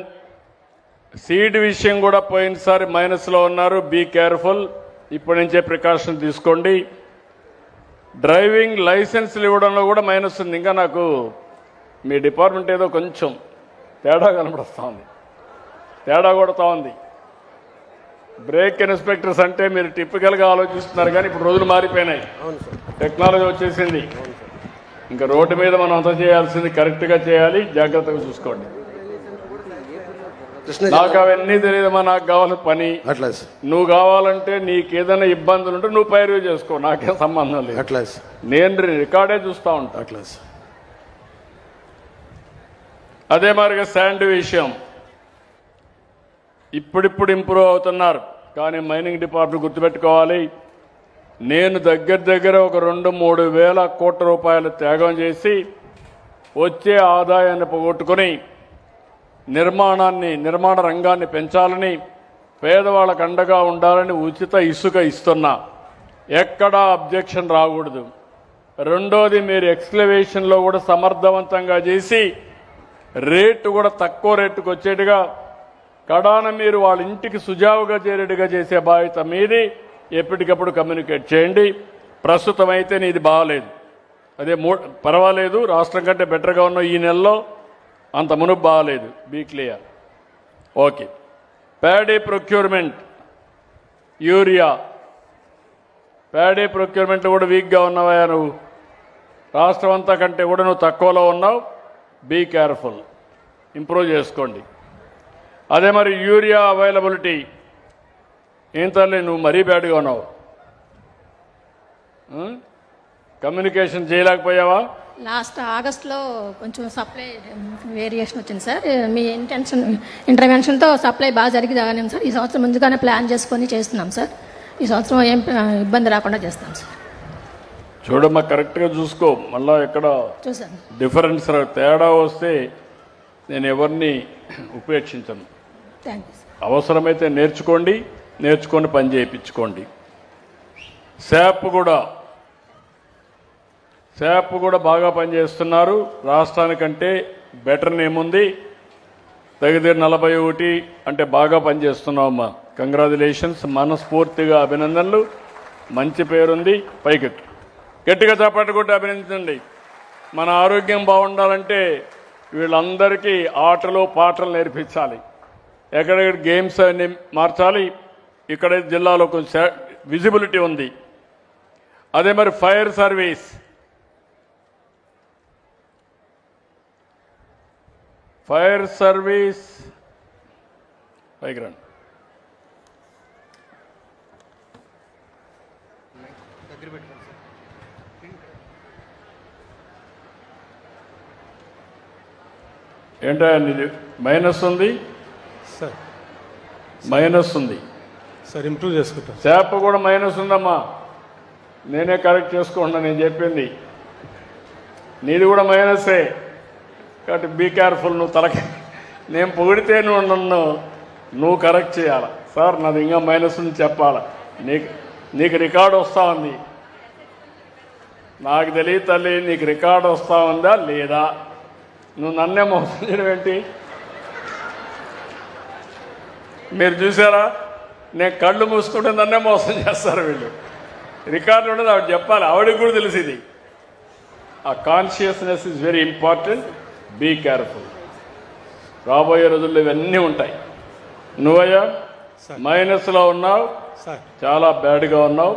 Speaker 1: సీడ్ విషయం కూడా పోయినసారి మైనస్లో ఉన్నారు. Be careful. ఇప్పటి నుంచే ప్రికాషన్ తీసుకోండి. డ్రైవింగ్ లైసెన్స్లు ఇవ్వడంలో కూడా మైనస్ ఉంది. ఇంకా నాకు మీ డిపార్ట్మెంట్ ఏదో కొంచెం తేడా కనబడుతూ ఉంది, తేడా కొడుతూ ఉంది. బ్రేక్ ఇన్స్పెక్టర్స్ అంటే మీరు టిపికల్గా ఆలోచిస్తున్నారు, కానీ ఇప్పుడు రోజులు మారిపోయినాయి, టెక్నాలజీ వచ్చేసింది. ఇంకా రోడ్డు మీద మనం అంతా చేయాల్సింది కరెక్ట్గా చేయాలి. జాగ్రత్తగా చూసుకోండి. నాకు అవన్నీ తెలియదమ్మా. నాకు కావాల్సిన పని. నువ్వు కావాలంటే నీకేదైనా ఇబ్బందులు ఉంటే నువ్వు పైరు చేసుకో, నాకేం సంబంధం లేదు. నేను రికార్డే చూస్తూ ఉంటా. అదే మరిగా శాండ్ విషయం ఇప్పుడిప్పుడు ఇంప్రూవ్ అవుతున్నారు, కానీ మైనింగ్ డిపార్ట్మెంట్ గుర్తుపెట్టుకోవాలి. నేను దగ్గర ఒక 2-3 వేల కోట్ల రూపాయలు త్యాగం చేసి వచ్చే ఆదాయాన్ని పోగొట్టుకుని నిర్మాణ రంగాన్ని పెంచాలని, పేదవాళ్ళకు అండగా ఉండాలని ఉచిత ఇసుక ఇస్తున్నా. ఎక్కడా అబ్జెక్షన్ రాకూడదు. రెండోది, మీరు ఎక్స్కవేషన్లో కూడా సమర్థవంతంగా చేసి రేటు కూడా తక్కువ రేటుకు వచ్చేట్టుగా, కడాన మీరు వాళ్ళ ఇంటికి సుజావుగా చేరేట్టుగా చేసే బాధ్యత మీది. ఎప్పటికప్పుడు కమ్యూనికేట్ చేయండి. ప్రస్తుతం అయితే నీది బాగాలేదు, అదే పర్వాలేదు, రాష్ట్రం కంటే బెటర్గా ఉన్న ఈ నెలలో, అంత మునుపు బాగాలేదు. Be clear. Okay. Paddy procurement, urea, paddy procurement కూడా వీక్గా ఉన్నావా నువ్వు? రాష్ట్రం అంతా కంటే కూడా నువ్వు తక్కువలో ఉన్నావు. బీ కేర్ఫుల్, ఇంప్రూవ్ చేసుకోండి. అదే మరి యూరియా అవైలబిలిటీ ఏం తల్లి, నువ్వు మరీ బ్యాడ్గా ఉన్నావు. కమ్యూనికేషన్ చేయలేకపోయావా?
Speaker 7: లాస్ట్ ఆగస్ట్లో కొంచెం సప్లై వేరియేషన్ వచ్చింది సార్. మీ ఇంటర్వెన్షన్తో సప్లై బాగా జరిగింది సార్. ఈ సంవత్సరం ముందుగానే ప్లాన్ చేసుకొని చేస్తున్నాం సార్. ఈ సంవత్సరం ఏం ఇబ్బంది రాకుండా చేస్తాం సార్.
Speaker 1: చూడమ్మా, కరెక్ట్గా చూసుకో. మళ్ళా ఎక్కడ
Speaker 7: చూసాను
Speaker 1: డిఫరెన్స్ తేడా వస్తే నేను ఎవరిని ఉపేక్షించను.
Speaker 7: Thank you sir.
Speaker 1: అవసరమైతే నేర్చుకొని పని చేయించుకోండి. శాప్ కూడా బాగా పనిచేస్తున్నారు. రాష్ట్రానికంటే బెటర్ ఏముంది. దగ్గర 41 అంటే బాగా పనిచేస్తున్నావమ్మా. కంగ్రాచులేషన్స్, మనస్ఫూర్తిగా అభినందనలు. మంచి పేరుంది, పైకి గట్టిగా చప్పట్లు కొట్టి అభినందించండి. మన ఆరోగ్యం బాగుండాలంటే వీళ్ళందరికీ ఆటలు పాటలు నేర్పించాలి. ఎక్కడెక్కడ గేమ్స్ అన్ని మార్చాలి. ఇక్కడ జిల్లాలో కొంచెం విజిబిలిటీ ఉంది. అదే మరి ఫైర్ సర్వీస్, పైకి రండి. ఏంటో మైనస్ ఉంది
Speaker 8: సార్.
Speaker 1: మైనస్ ఉంది
Speaker 8: సార్ ఇంప్రూవ్ చేసుకుంటాం.
Speaker 1: చేప కూడా మైనస్ ఉందమ్మా. నేనే కరెక్ట్ చేసుకుంటున్నా. నేను చెప్పింది నీది కూడా మైనసే. కాబట్టి బీ కేర్ఫుల్. నువ్వు నేను పొగిడితే నువ్వు కరెక్ట్ చేయాలి. సార్ నాది ఇంకా మైనస్ ఉంది చెప్పాలా. నీకు రికార్డు వస్తూ ఉంది. నాకు తెలియదు తల్లి, నీకు రికార్డు వస్తూ ఉందా లేదా? నువ్వు నన్నే మోసం చేయడం ఏంటి? మీరు చూసారా, నేను కళ్ళు మూసుకుంటే నన్నే మోసం చేస్తారు వీళ్ళు. రికార్డు ఉండదు, ఆవిడ చెప్పాలి. ఆవిడకి కూడా తెలిసింది. ఆ consciousness is very important. Be careful. రాబోయే రోజుల్లో ఇవన్నీ ఉంటాయి. నువ్వయ్యా మైనస్లో ఉన్నావు, చాలా బ్యాడ్గా ఉన్నావు.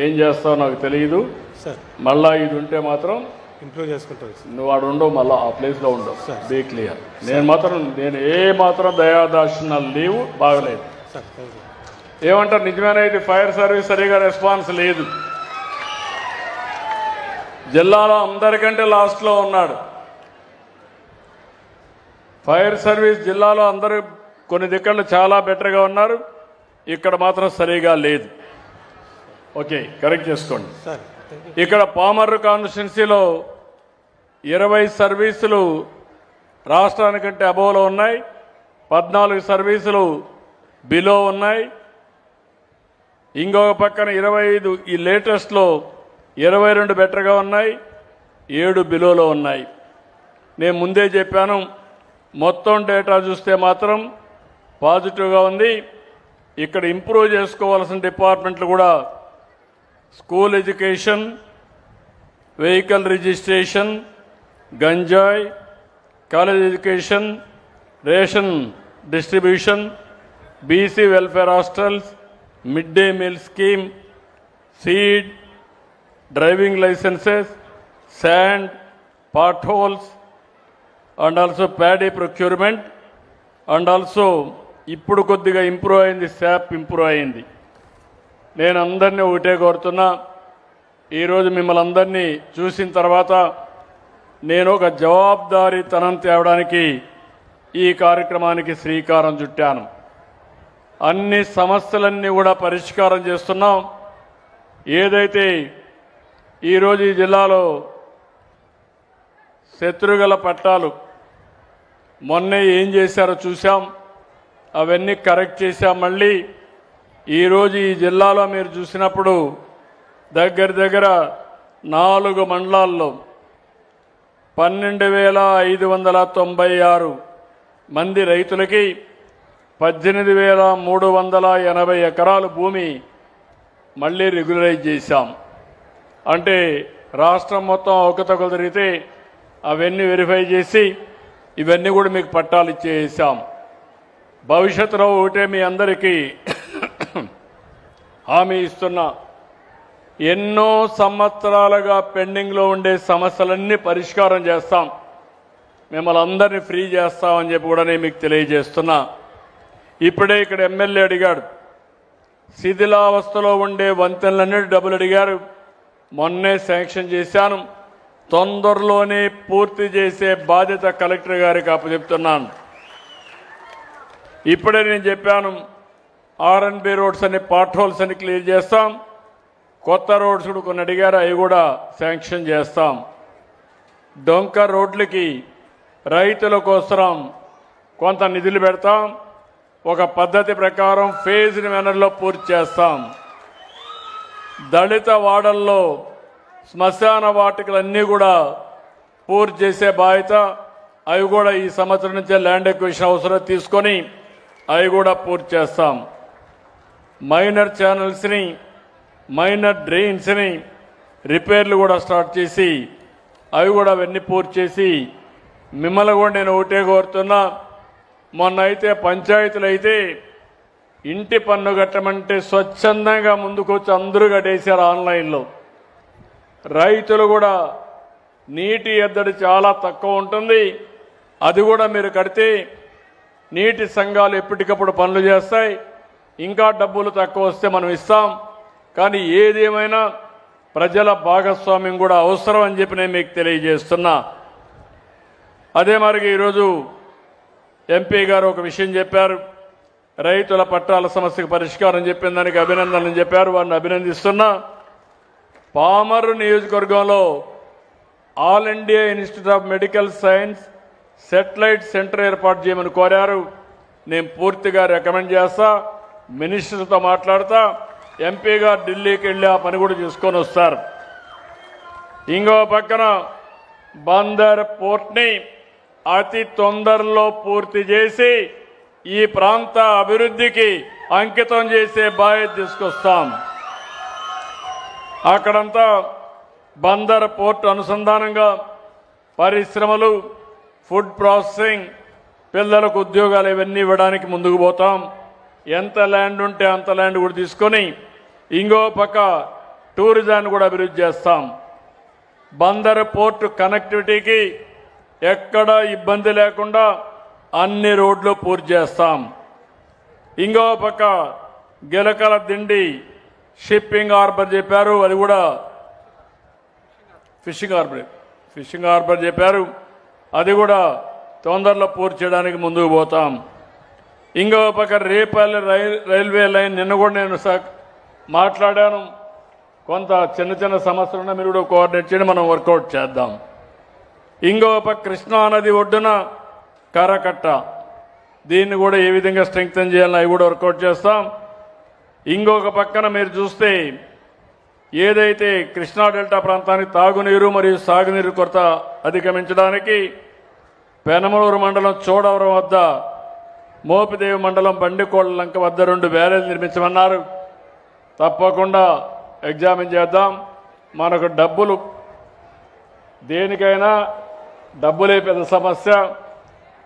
Speaker 1: ఏం చేస్తావు నాకు తెలియదు. మళ్ళా ఇది ఉంటే మాత్రం
Speaker 8: ఇంప్రూవ్ చేసుకుంటావు.
Speaker 1: నువ్వు ఆడు ఉండవు, మళ్ళీ ఆ ప్లేస్లో ఉండవు. Be clear. నేను ఏ మాత్రం దయాదాక్షిణాలు లేవు, బాగలేదు. ఏమంటారు? నిజమేనా? ఇది ఫైర్ సర్వీస్ సరిగా రెస్పాన్స్ లేదు. జిల్లాలో అందరికంటే లాస్ట్లో ఉన్నాడు ఫైర్ సర్వీస్. జిల్లాలో అందరూ కొన్ని దిక్కలు చాలా బెటర్గా ఉన్నారు, ఇక్కడ మాత్రం సరిగా లేదు. ఓకే, కరెక్ట్ చేసుకోండి. ఇక్కడ పామర్రు కాన్స్టిట్యున్సీలో 20 సర్వీసులు రాష్ట్రానికంటే అబోవ్లో ఉన్నాయి, 14 సర్వీసులు బిలో ఉన్నాయి. ఇంకొక పక్కన 25 ఈ లేటెస్ట్లో 22 బెటర్గా ఉన్నాయి, 7 బిలోలో ఉన్నాయి. నేను ముందే చెప్పాను, మొత్తం డేటా చూస్తే మాత్రం పాజిటివ్గా ఉంది. ఇక్కడ ఇంప్రూవ్ చేసుకోవాల్సిన డిపార్ట్మెంట్లు కూడా స్కూల్ ఎడ్యుకేషన్, వెహికల్ రిజిస్ట్రేషన్, గంజాయి, college education, ration distribution, BC welfare hostels, mid day meal scheme, seed, driving licences, sand, potholes, and also paddy procurement, and also ఇప్పుడు కొద్దిగా ఇంప్రూవ్ అయింది, శాప్ ఇంప్రూవ్ అయింది. నేను అందరినీ ఒకటే కోరుతున్నా, ఈరోజు మిమ్మల్ని అందరినీ చూసిన తర్వాత నేను ఒక జవాబుదారీతనం తేవడానికి ఈ కార్యక్రమానికి శ్రీకారం చుట్టాను. అన్ని సమస్యలన్నీ కూడా పరిష్కారం చేస్తున్నాం. ఏదైతే ఈరోజు ఈ జిల్లాలో శత్రుగల పట్టాలు మొన్నే ఏం చేశారో చూసాం, అవన్నీ కరెక్ట్ చేశాం. మళ్ళీ ఈరోజు ఈ జిల్లాలో మీరు చూసినప్పుడు దగ్గర 4 మండలాల్లో 12,596 మంది రైతులకి 18,380 ఎకరాలు భూమి మళ్ళీ రెగ్యులరైజ్ చేశాం. అంటే రాష్ట్రం మొత్తం అవకతవకలు జరిగితే అవన్నీ వెరిఫై చేసి ఇవన్నీ కూడా మీకు పట్టాలు ఇచ్చేసాం. భవిష్యత్తులో ఒకటే మీ అందరికీ హామీ ఇస్తున్నా, ఎన్నో సంవత్సరాలుగా పెండింగ్లో ఉండే సమస్యలన్నీ పరిష్కారం చేస్తాం, మిమ్మల్ని అందరినీ ఫ్రీ చేస్తామని చెప్పి కూడా నేను మీకు తెలియజేస్తున్నా. ఇప్పుడే ఇక్కడ ఎమ్మెల్యే అడిగాడు, శిథిలావస్థలో ఉండే వంతెనలన్నీ డబ్బులు అడిగారు. మొన్నే శాంక్షన్ చేశాను, తొందరలోనే పూర్తి చేసే బాధ్యత కలెక్టర్ గారికి అప్పచెప్తున్నాను. ఇప్పుడే నేను చెప్పాను, ఆర్ఎన్బి రోడ్స్ అని పాట్ హోల్స్ అని క్లియర్ చేస్తాం. కొత్త రోడ్స్ కూడా కొన్ని అడిగారు, అవి కూడా శాంక్షన్ చేస్తాం. డొంక రోడ్లకి రైతుల కోసం కొంత నిధులు పెడతాం. ఒక పద్ధతి ప్రకారం ఫేజ్డ్ మేనర్లో పూర్తి చేస్తాం. దళిత వాడల్లో శ్మశాన వాటికలన్నీ కూడా పూర్తి చేసే బాధ్యత అవి కూడా ఈ సంవత్సరం నుంచే ల్యాండ్ ఎక్విజిషన్ అవసరం తీసుకొని అవి కూడా పూర్తి చేస్తాం. మైనర్ ఛానల్స్ని, మైనర్ డ్రైన్స్ని రిపేర్లు కూడా స్టార్ట్ చేసి అవి కూడా అవన్నీ పూర్తి చేసి మిమ్మల్ని కూడా నేను ఒకటే కోరుతున్నా. మొన్న అయితే పంచాయతీలు అయితే ఇంటి పన్ను కట్టమంటే స్వచ్ఛందంగా ముందుకు వచ్చి అందరూ కట్టేశారు ఆన్లైన్లో. రైతులు కూడా నీటి ఎద్దడి చాలా తక్కువ ఉంటుంది, అది కూడా మీరు కడితే నీటి సంఘాలు ఎప్పటికప్పుడు పనులు చేస్తాయి. ఇంకా డబ్బులు తక్కువ వస్తే మనం ఇస్తాం. కానీ ఏదేమైనా ప్రజల భాగస్వామ్యం కూడా అవసరం అని చెప్పి నేను మీకు తెలియజేస్తున్నా. అదే మరి ఈరోజు ఎంపీ గారు ఒక విషయం చెప్పారు. రైతుల పట్టాల సమస్యకు పరిష్కారం చెప్పిన దానికి అభినందనలు చెప్పారు. వారిని అభినందిస్తున్నా. పామరు నియోజకవర్గంలో all India institute of medical science satellite centre ఏర్పాటు చేయమని కోరారు. నేను పూర్తిగా రికమెండ్ చేస్తా. మినిస్టర్తో మాట్లాడతా. ఎంపీ గారు ఢిల్లీకి వెళ్ళి ఆ పని కూడా చూసుకొని వస్తారు. ఇంకో పక్కన బందర్ పోర్ట్ని అతి తొందరలో పూర్తి చేసి ఈ ప్రాంత అభివృద్ధికి అంకితం చేసే బాధ్యత తీసుకొస్తాం. అక్కడంతా బందర్ పోర్ట్ అనుసంధానంగా పరిశ్రమలు, ఫుడ్ ప్రాసెసింగ్, పిల్లలకు ఉద్యోగాలు ఇవన్నీ ఇవ్వడానికి ముందుకు పోతాం. ఎంత ల్యాండ్ ఉంటే అంత ల్యాండ్ కూడా తీసుకొని ఇంకో పక్క టూరిజాన్ని కూడా అభివృద్ధి చేస్తాం. బందర్ పోర్టు కనెక్టివిటీకి ఎక్కడ ఇబ్బంది లేకుండా అన్ని రోడ్లు పూర్తి చేస్తాం. ఇంకో పక్క గిలకల దిండి షిప్పింగ్ హార్బర్ చెప్పారు, అది కూడా ఫిషింగ్ హార్బర్ చెప్పారు, అది కూడా తొందరలో పూర్తి చేయడానికి ముందుకు పోతాం. ఇంకో పక్క రేపల్లి రైల్వే లైన్ నిన్న కూడా నేను మాట్లాడాను. కొంత చిన్న చిన్న సమస్యలు ఉన్నా మీరు కూడా కోఆర్డినేట్ చేయండి, మనం వర్కౌట్ చేద్దాం. ఇంకో పక్క కృష్ణా నది ఒడ్డున కరకట్ట, దీన్ని కూడా ఏ విధంగా స్ట్రెంగ్తన్ చేయాలని అవి కూడా వర్కౌట్ చేస్తాం. ఇంకొక పక్కన మీరు చూస్తే ఏదైతే కృష్ణా డెల్టా ప్రాంతానికి తాగునీరు మరియు సాగునీరు కొరత అధిగమించడానికి పెనమలూరు మండలం చోడవరం వద్ద, మోపిదేవి మండలం బండికోళ్ల లంక వద్ద 2 బ్యారేజ్ నిర్మించమన్నారు. తప్పకుండా ఎగ్జామిన్ చేద్దాం. మనకు డబ్బులు దేనికైనా డబ్బులే పెద్ద సమస్య.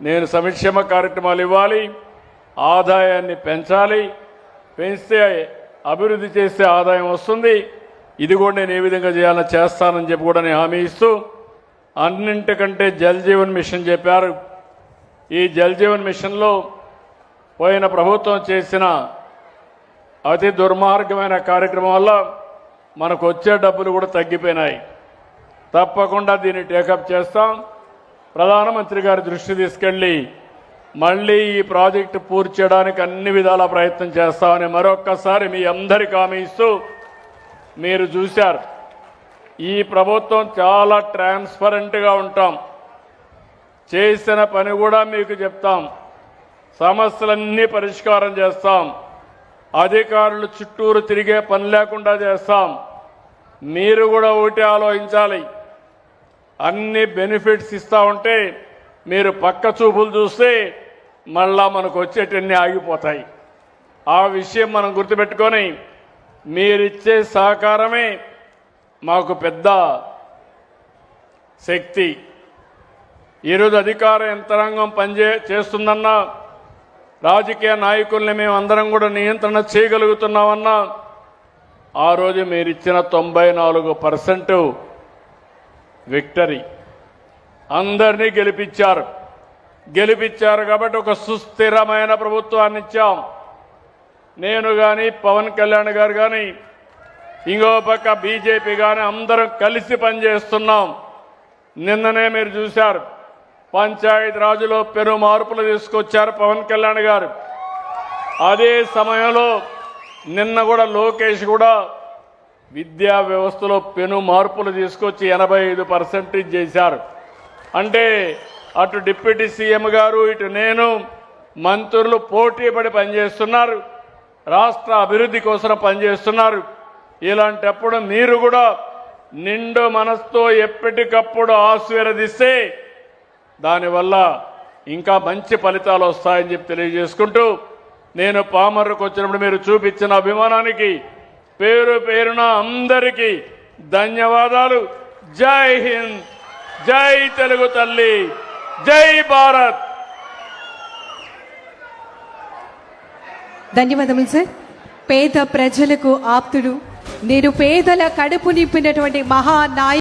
Speaker 1: నేను సంక్షేమ కార్యక్రమాలు ఇవ్వాలి, ఆదాయాన్ని పెంచాలి, పెంచితే అభివృద్ధి చేస్తే ఆదాయం వస్తుంది. ఇది కూడా నేను ఏ విధంగా చేయాలని చేస్తానని చెప్పి కూడా నేను హామీ ఇస్తూ, అన్నింటికంటే జల్ జీవన్ మిషన్ చెప్పారు. ఈ జల్ జీవన్ మిషన్లో పోయిన ప్రభుత్వం చేసిన అతి దుర్మార్గమైన కార్యక్రమం వల్ల మనకు వచ్చే డబ్బులు కూడా తగ్గిపోయినాయి. తప్పకుండా దీన్ని టేకప్ చేస్తాం. ప్రధానమంత్రి గారి దృష్టి తీసుకెళ్ళి మళ్ళీ ఈ ప్రాజెక్టు పూర్తి చేయడానికి అన్ని విధాల ప్రయత్నం చేస్తామని మరొక్కసారి మీ అందరికీ హామీ ఇస్తూ, మీరు చూశారు ఈ ప్రభుత్వం చాలా ట్రాన్స్పరెంట్గా ఉంటాం. చేసిన పని కూడా మీకు చెప్తాం. సమస్యలన్నీ పరిష్కారం చేస్తాం. అధికారులు చుట్టూరు తిరిగే పని లేకుండా చేస్తాం. మీరు కూడా ఒకటి ఆలోచించాలి, అన్ని బెనిఫిట్స్ ఇస్తూ ఉంటే మీరు పక్క చూపులు చూస్తే మళ్ళా మనకు వచ్చేటన్నీ ఆగిపోతాయి. ఆ విషయం మనం గుర్తుపెట్టుకొని మీరిచ్చే సహకారమే మాకు పెద్ద శక్తి. ఈరోజు అధికార యంత్రాంగం చేస్తుందన్నా, రాజకీయ నాయకుల్ని మేము అందరం కూడా నియంత్రణ చేయగలుగుతున్నామన్నా, ఆ రోజు మీరిచ్చిన 94% విక్టరీ. అందరినీ గెలిపించారు కాబట్టి ఒక సుస్థిరమైన ప్రభుత్వాన్ని ఇచ్చాం. నేను కానీ, పవన్ కళ్యాణ్ గారు కానీ, ఇంకో పక్క బీజేపీ కానీ అందరం కలిసి పనిచేస్తున్నాం. నిన్ననే మీరు చూశారు, పంచాయతీ రాజులో పెను మార్పులు తీసుకొచ్చారు పవన్ కళ్యాణ్ గారు. అదే సమయంలో నిన్న కూడా లోకేష్ కూడా విద్యా వ్యవస్థలో పెను మార్పులు తీసుకొచ్చి 85% చేశారు. అంటే అటు డిప్యూటీ సీఎం గారు, ఇటు నేను, మంత్రులు పోటీ పడి పనిచేస్తున్నారు, రాష్ట్ర అభివృద్ధి కోసం పనిచేస్తున్నారు. ఇలాంటప్పుడు మీరు కూడా నిండు మనసుతో ఎప్పటికప్పుడు ఆశీర్వదిస్తే దానివల్ల ఇంకా మంచి ఫలితాలు వస్తాయని చెప్పి తెలియజేసుకుంటూ నేను పామర్రుకు వచ్చినప్పుడు మీరు చూపించిన అభిమానానికి పేరు పేరున అందరికీ ధన్యవాదాలు. జై హింద్, జై తెలుగు తల్లి, జై భారత్.
Speaker 9: ధన్యవాదములు సార్. పేద ప్రజలకు ఆప్తుడు, నేను పేదల కడుపు నింపినటువంటి మహానాయకుడు.